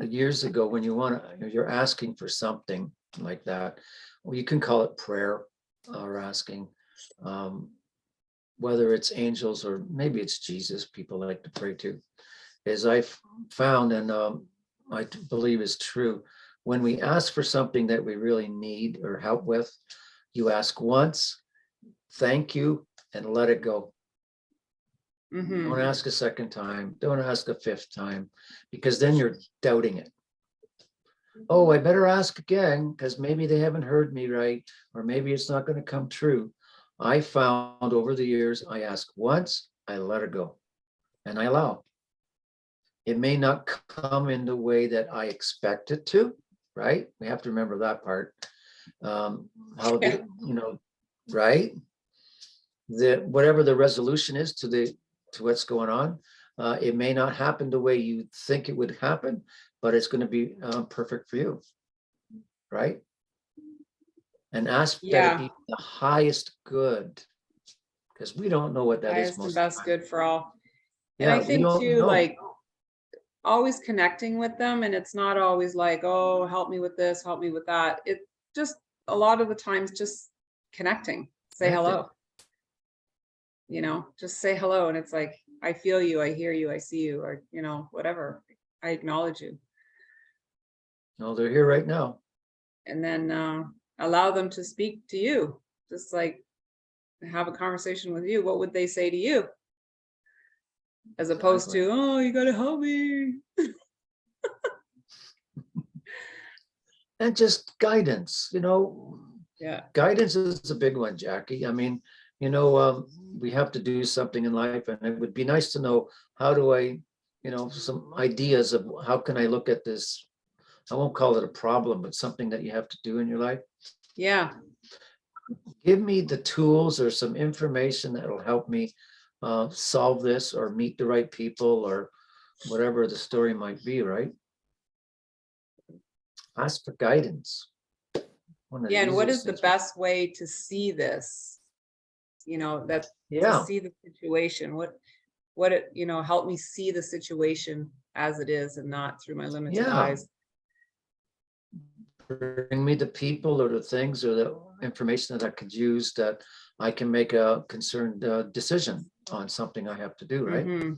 years ago, when you're asking for something like that, well, you can call it prayer or asking, whether it's angels or maybe it's Jesus, people like to pray to, is I've found, and I believe is true, when we ask for something that we really need or help with, you ask once, thank you, and let it go. Mm-hmm. Don't ask a second time. Don't ask a 5th time, because then you're doubting it. Oh, I better ask again because maybe they haven't heard me right, or maybe it's not going to come true. I found over the years, I ask once, I let it go, and I allow. It may not come in the way that I expect it to, right? We have to remember that part. How the, you know, right? Whatever the resolution is to what's going on, it may not happen the way you think it would happen, but it's going to be perfect for you, right? And ask that it be the highest good, because we don't know what that is Highest and most of best the time. good for all. And Yeah, I we think don't too, know. like always connecting with them, and it's not always like, oh, help me with this, help me with that. It just a lot of the times just connecting, say hello. You know, just say hello, and it's like, I feel you, I hear you, I see you, or you know, whatever. I acknowledge you. No, they're here right now. And then allow them to speak to you, just like have a conversation with you. What would they say to you? As opposed to, oh, you gotta help me. And just guidance, you know. Yeah. Guidance is a big one, Jackie. I mean, you know, we have to do something in life, and it would be nice to know, how do I, you know, some ideas of how can I look at this. I won't call it a problem, but something that you have to do in your life. Yeah. Give me the tools or some information that will help me solve this or meet the right people or whatever the story might be, right? Ask for guidance. Yeah. And what is the best way to see this? You know, that to see the situation, what it, you know, help me see the situation as it is and not through my limited eyes. Bring me the people or the things or the information that I could use that I can make a concerned decision on something I have to do, right? Mm-hmm.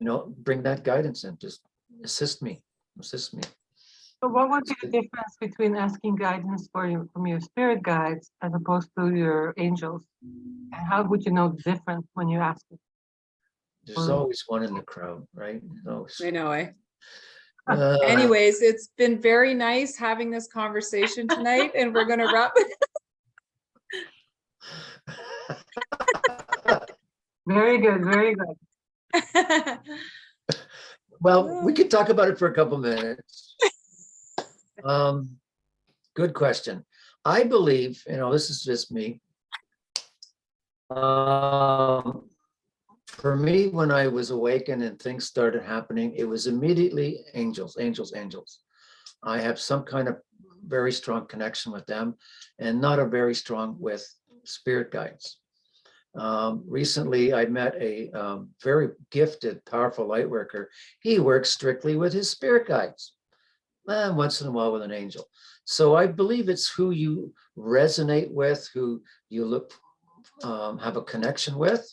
You know, bring that guidance in, just assist me. So what would be the difference between asking guidance from your spirit guides as opposed to your angels? And how would you know the difference when you ask it? There's always one in the crowd, right? I know, Anyways, it's been very nice having this conversation tonight, and we're gonna wrap. Very good, very good. Well, we could talk about it for a couple minutes. Good question. I believe, this is just me. For me, when I was awakened and things started happening, it was immediately angels, angels, angels. I have some kind of very strong connection with them, and not a very strong with spirit guides. Recently, I met a very gifted, powerful light worker. He works strictly with his spirit guides, and once in a while with an angel. So I believe it's who you resonate with, who you have a connection with,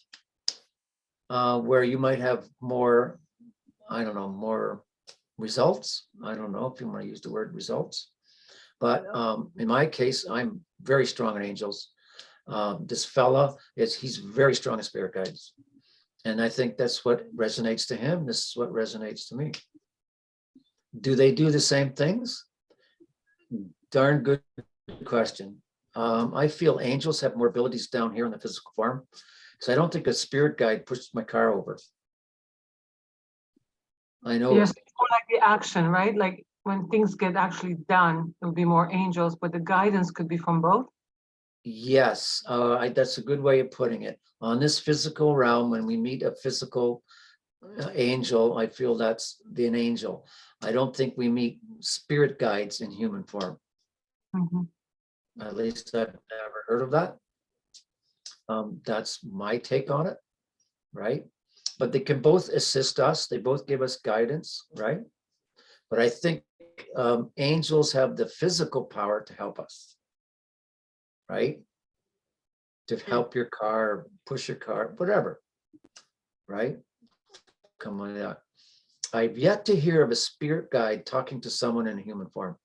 where you might have more, I don't know, more results. I don't know if you want to use the word results, but in my case, I'm very strong in angels. This fella he's very strong in spirit guides. And I think that's what resonates to him. This is what resonates to me. Do they do the same things? Darn good question. I feel angels have more abilities down here in the physical form, because I don't think a spirit guide pushes my car over. I know. Yes, it's more like the action, right? Like when things get actually done, it'll be more angels, but the guidance could be from both. Yes, that's a good way of putting it. On this physical realm, when we meet a physical angel, I feel that's an angel. I don't think we meet spirit guides in human form. Mhm. At least I've never heard of that. That's my take on it, right? But they can both assist us. They both give us guidance, right? But I think angels have the physical power to help us, right? To help your car, push your car, whatever, right? Come on out. I've yet to hear of a spirit guide talking to someone in a human form.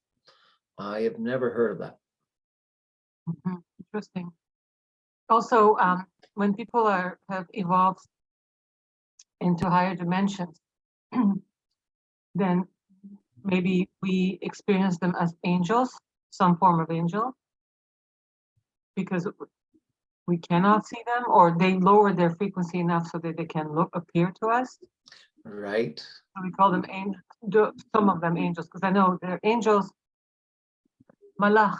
I have never heard of that. Mhm. Interesting. Also, when people have evolved into higher dimensions, then maybe we experience them as angels, some form of angel, because we cannot see them, or they lower their frequency enough so that they can appear to us. Right. So we call them angels, some of them angels, because I know they're angels. Malach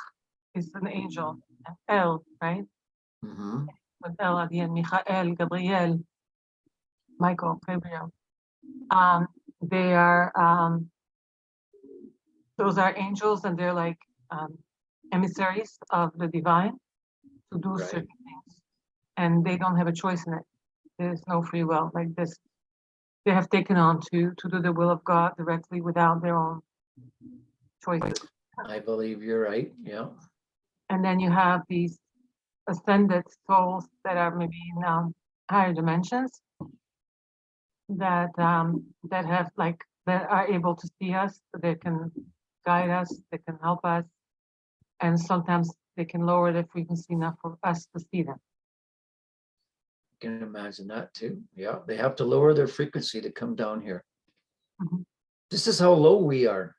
is an angel, and El, right? Mm-hmm. With El at the end, Michael, Gabriel, Michael, Gabriel. They are, those are angels, and they're like emissaries of the divine to do Right. certain things. And they don't have a choice in it. There's no free will like this. They have taken on to do the will of God directly without their own choices. I believe you're right. Yeah. And then you have these ascended souls that are maybe in higher dimensions that have that are able to see us, they can guide us, they can help us, and sometimes they can lower the frequency enough for us to see them. Can imagine that too. Yeah, they have to lower their frequency to come down here. Mhm. This is how low we are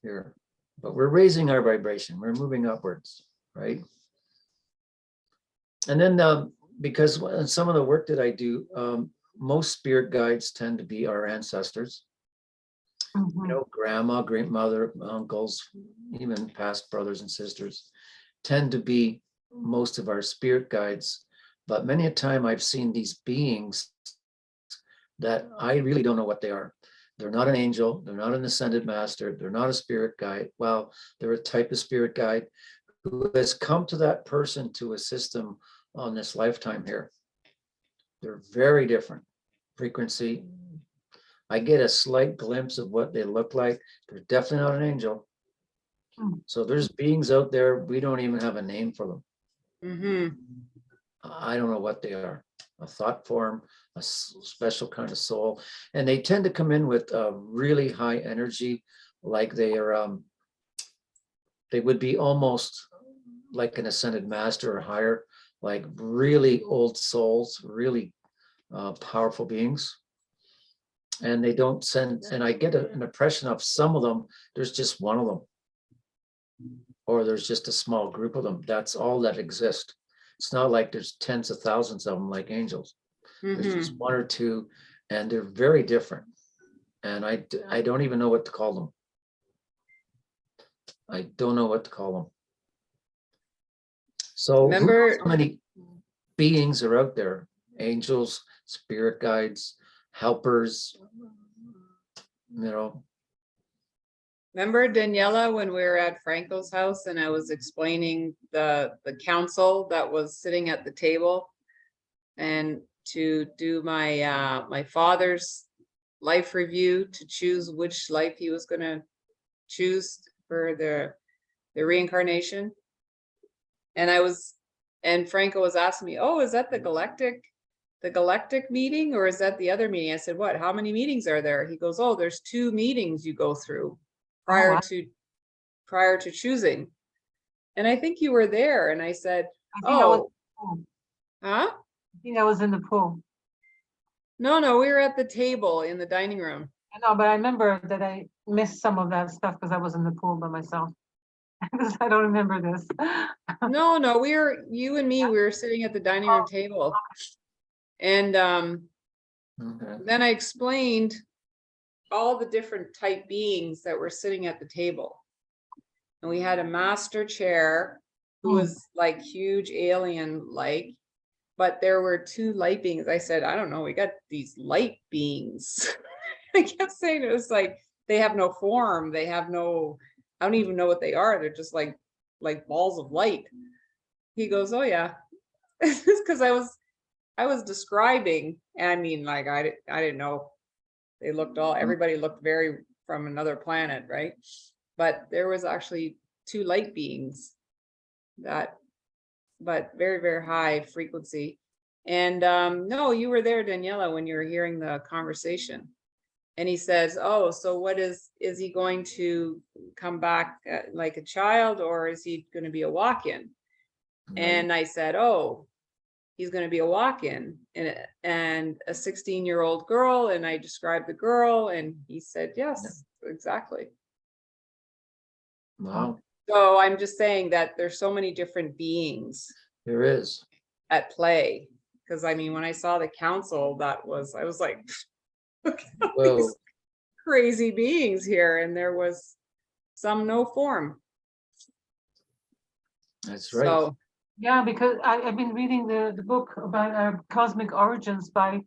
here, but we're raising our vibration. We're moving upwards, right? And then because some of the work that I do, most spirit guides tend to be our ancestors. Mhm. Grandma, grandmother, uncles, even past brothers and sisters tend to be most of our spirit guides. But many a time I've seen these beings that I really don't know what they are. They're not an angel. They're not an ascended master. They're not a spirit guide. Well, they're a type of spirit guide who has come to that person to assist them on this lifetime here. They're very different frequency. I get a slight glimpse of what they look like. They're definitely not an angel. So there's beings out there, we don't even have a name for them. Mm-hmm. I don't know what they are. A thought form, a special kind of soul. And they tend to come in with a really high energy, like they would be almost like an ascended master or higher, like really old souls, really powerful beings. And they don't send, and I get an impression of some of them, there's just one of them. Or there's just a small group of them. That's all that exist. It's not like there's tens of thousands of them like angels. There's Mhm. just one or two, and they're very different. And I don't even know what to call them. I don't know what to call them. So Remember- how many beings are out there? Angels, spirit guides, helpers, you know. Remember Daniela when we were at Franco's house and I was explaining the council that was sitting at the table, and to do my my father's life review to choose which life he was going to choose for the reincarnation. And Franco was asking me, "Oh, is that the galactic meeting, or is that the other meeting?" I said, "What? How many meetings are there?" He goes, "Oh, there's 2 meetings you go through prior wow. to choosing." And I think you were there. And I said, I think I was, "Oh, oh, huh? I think I was in the pool. No, we were at the table in the dining room." I know, but I remember that I missed some of that stuff because I was in the pool by myself. Because I don't remember this. No, you and me, we were sitting at the dining room table. And Okay. then I explained all the different type beings that were sitting at the table. And we had a master chair who was like huge alien like, but there were 2 light beings. I said, "I don't know, we got these light beings." I kept saying it was like they have no form, they have no, I don't even know what they are. They're just like balls of light. He goes, "Oh yeah." Because I was describing, and I mean, like I didn't know. They looked everybody looked very from another planet, right? But there was actually 2 light beings that, but very, very high frequency. And no, you were there, Daniela, when you were hearing the conversation. And he says, "Oh, so what is he going to come back like a child, or is he going to be a walk-in?" And I said, "Oh, he's going to be a walk-in and a 16-year-old girl." And I described the girl, and he said, "Yes, exactly." Wow, So I'm just saying that there's so many different beings there is. at play. Because I mean, when I saw the council, I was like, look at all Whoa. these crazy beings here, and there was some no form. That's right. So Yeah, because I've been reading the book about Cosmic Origins by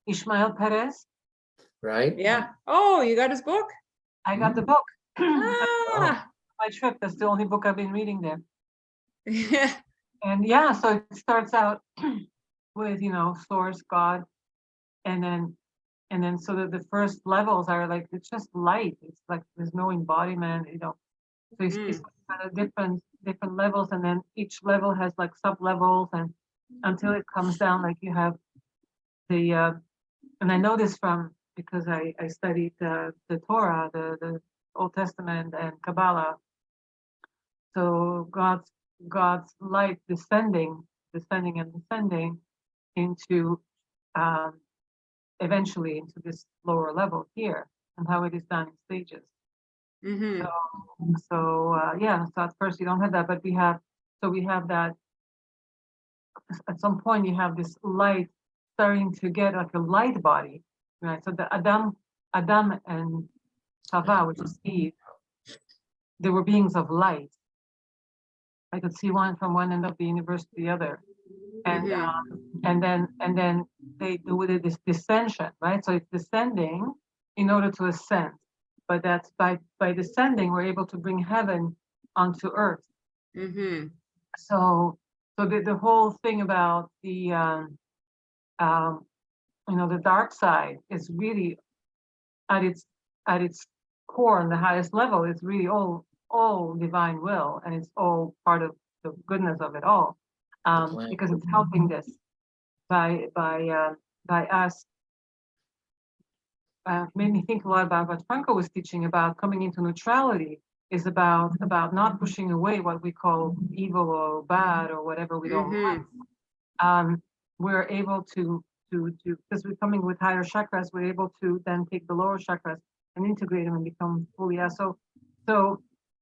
Ishmael Perez. Right? yeah. Oh, you got his book? I got the book. Ah. My trip, that's the only book I've been reading there. Yeah. And yeah, so it starts out with, source, God, and then so that the first levels are like, it's just light. It's like there's no embodiment, So it's kind of different levels, and then each level has like sub levels, and until it comes down, like you have the and I know this because I studied the Torah, the Old Testament and Kabbalah. So God's light descending and descending into eventually into this lower level here, and how it is done in stages. Mm-hmm. So at first you don't have that, but we have that at some point you have this light starting to get like a light body, right? So the Adam and Hava, which is Eve, they were beings of light. I could see one from one end of the universe to the other, and then they do this descension, right? So it's descending in order to ascend, but that's by descending we're able to bring heaven onto earth. Mm-hmm. So the whole thing about the the dark side is really at its core and the highest level. It's really all divine will, and it's all part of the goodness of it all, because it's helping this by us. Made me think a lot about what Franco was teaching about coming into neutrality. Is about not pushing away what we call evil or bad or whatever we don't like. We're able to because we're coming with higher chakras, we're able to then take the lower chakras and integrate them and become fully. So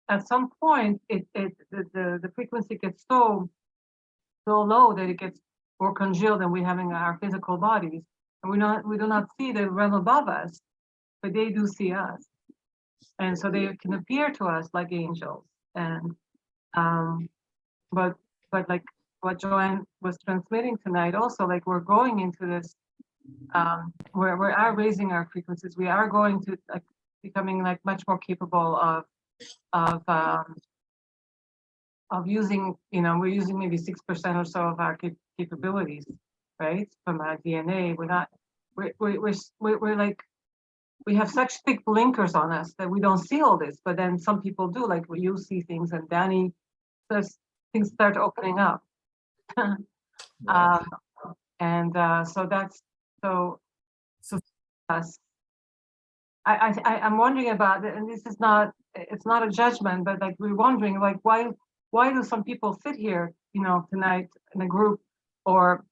at some point, the frequency gets so low that it gets more congealed than we have in our physical bodies, and we do not see the realm above us, but they do see us, and so they can appear to us like angels. And but like what Joanne was transmitting tonight, also, like, we're going into this where we are raising our frequencies. We are going to, like, becoming, like, much more capable of using, we're using maybe 6% or so of our capabilities, right, from our DNA. We're like, we have such thick blinkers on us that we don't see all this, but then some people do, like, you see things, and Danny says things start opening up. Wow. And so that's so us. I'm wondering about it, and this is not, it's not a judgment, but, like, we're wondering, like, why do some people sit here, tonight in a group, or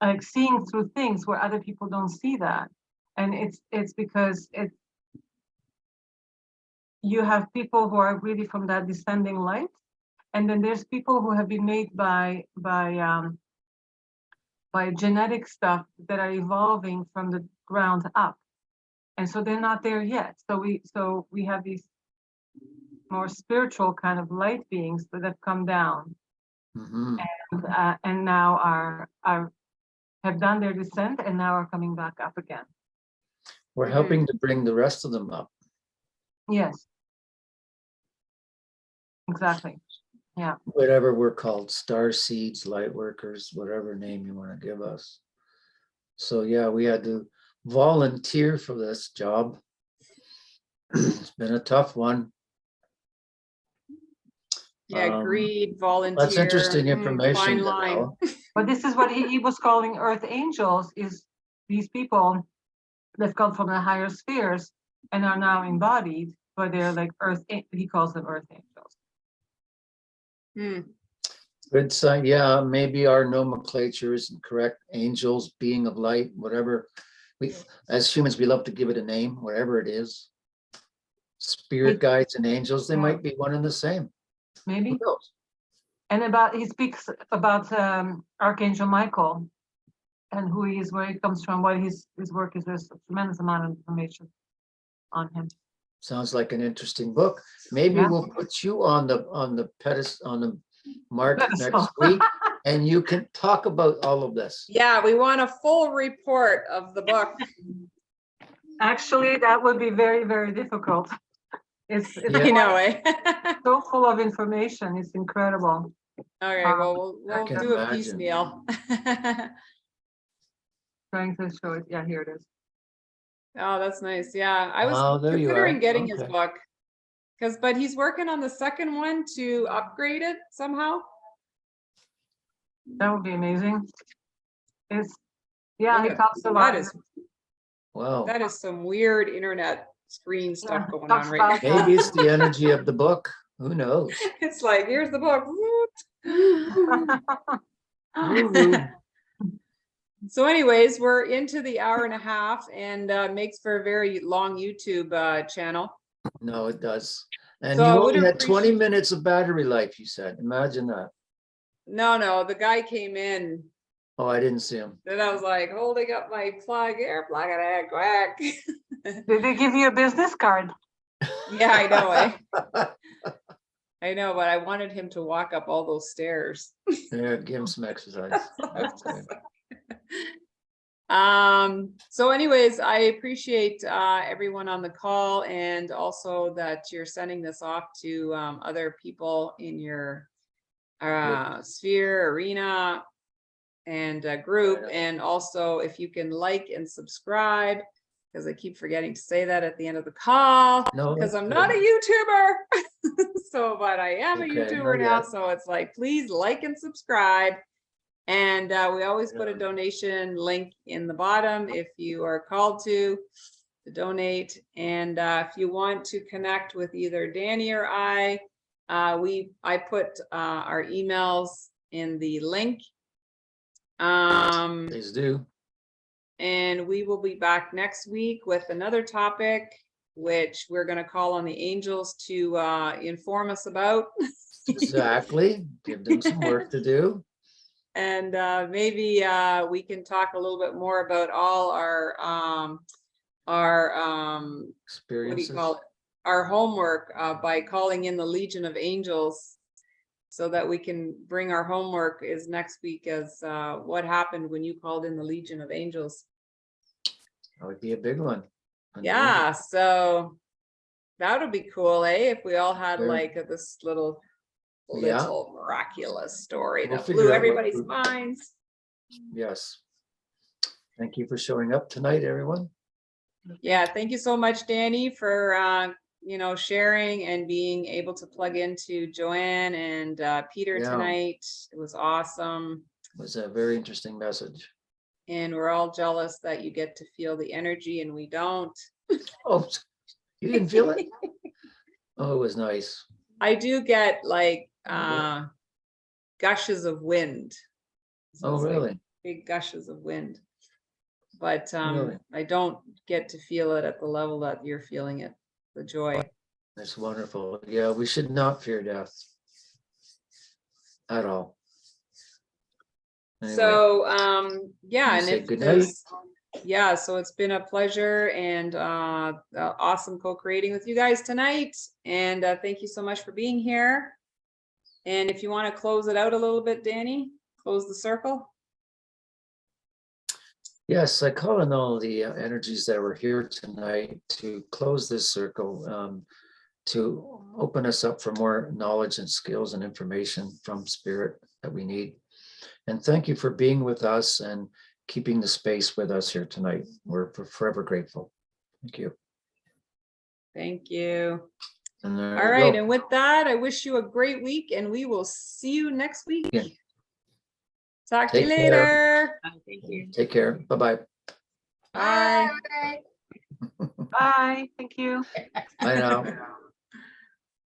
like seeing through things where other people don't see that? And it's because you have people who are really from that descending light, and then there's people who have been made by genetic stuff that are evolving from the ground up, and so they're not there yet. So we have these more spiritual kind of light beings that have come down, Mhm. and now have done their descent, and now are coming back up again. We're helping to bring the rest of them up. Yes, exactly. Yeah. Whatever we're called, star seeds, light workers, whatever name you want to give us. So yeah, we had to volunteer for this job. It's been a tough one. Yeah, greed, volunteer. That's interesting information Fine to line. know. But this is what he was calling earth angels, is these people that come from the higher spheres and are now embodied, but they're like he calls them earth angels. Hmm. Good sign. Yeah, maybe our nomenclature isn't correct. Angels, being of light, whatever. We, as humans, we love to give it a name, whatever it is. Spirit guides and angels, they might be one and the same. Maybe. Who knows? And he speaks about Archangel Michael and who he is, where he comes from, what his work is. There's a tremendous amount of information on him. Sounds like an interesting book. Maybe Yeah. we'll put you on the pedestal, on the mark Pedestal. next week, and you can talk about all of this. Yeah, we want a full report of the book. Actually, that would be very, very difficult. It's I know, eh? so full of information. It's incredible. Okay, well, we'll can do a imagine. piecemeal. Trying to show it. Yeah, here it is. Oh, that's nice. Yeah, I was Oh, there you considering are. getting his Okay. book, but he's working on the second one to upgrade it somehow. That would be amazing. He Look at- talks a lot. That is Wow. that is some weird internet screen stuff going talks on right about- now. Maybe it's the energy of the book. Who knows? It's like, here's the book. Woo-hoo. So anyways, we're into the hour and a half, and makes for a very long YouTube channel. No, it does. And So you I would only had 20 appreciate- minutes of battery life, you said. Imagine that. No, the guy came in Oh, I didn't see him. and I was like holding up my plug here, plug it in, quack. Did they give you a business card? Yeah, I know, eh? I know, but I wanted him to walk up all those stairs. Yeah, give him some exercise. So anyways, I appreciate everyone on the call, and also that you're sending this off to other people in your sphere, arena, and group. And also, if you can like and subscribe, because I keep forgetting to say that at the end of the call, No, because that's I'm not a good. YouTuber. So, but I am a Okay, YouTuber not now, yet. so it's like, please like and subscribe. And we always put a Yeah. donation link in the bottom if you are called to donate. And if you want to connect with either Danny or I put our emails in the link. Please do. and we will be back next week with another topic, which we're going to call on the angels to inform us about. Exactly. Give them some work to do. And maybe we can talk a little bit more about all our what do Experiences. you call it? Our homework by calling in the Legion of Angels, so that we can bring our homework is next week as what happened when you called in the Legion of Angels. That would be a big one. Yeah, so that would be cool, eh? If we all had Sure. like this little Yeah. miraculous story We'll that figure blew out what everybody's we- minds. Yes. Thank you for showing up tonight, everyone. Yeah, thank you so much, Danny, for sharing and being able to plug into Joanne and Peter Yeah. tonight. It was awesome. It was a very interesting message. And we're all jealous that you get to feel the energy and we don't. Oh, you didn't feel it? Oh, it was nice. I do get like Yeah. gushes of wind. So Oh, it's like really? big gushes of wind. But Really? I don't get to feel it at the level that you're feeling it, the joy. That's wonderful. Yeah, we should not fear death at all. Anyway, So yeah, you and say if good there's yeah, so it's been a pleasure and awesome co-creating with you guys tonight. And thank you so much for being here. And if you want to close it out a little bit, Danny, close the circle. yes, I call on all the energies that were here tonight to close this circle, to open us up for more knowledge and skills and information from spirit that we need. And thank you for being with us and keeping the space with us here tonight. We're forever grateful. Thank you. Thank you. And there All you right. go. And with that, I wish you a great week and we will see you next week. Yeah. Talk to you Take care. later. Thank you. Take care. Bye-bye. Bye. Bye. Bye. Thank you. Bye now.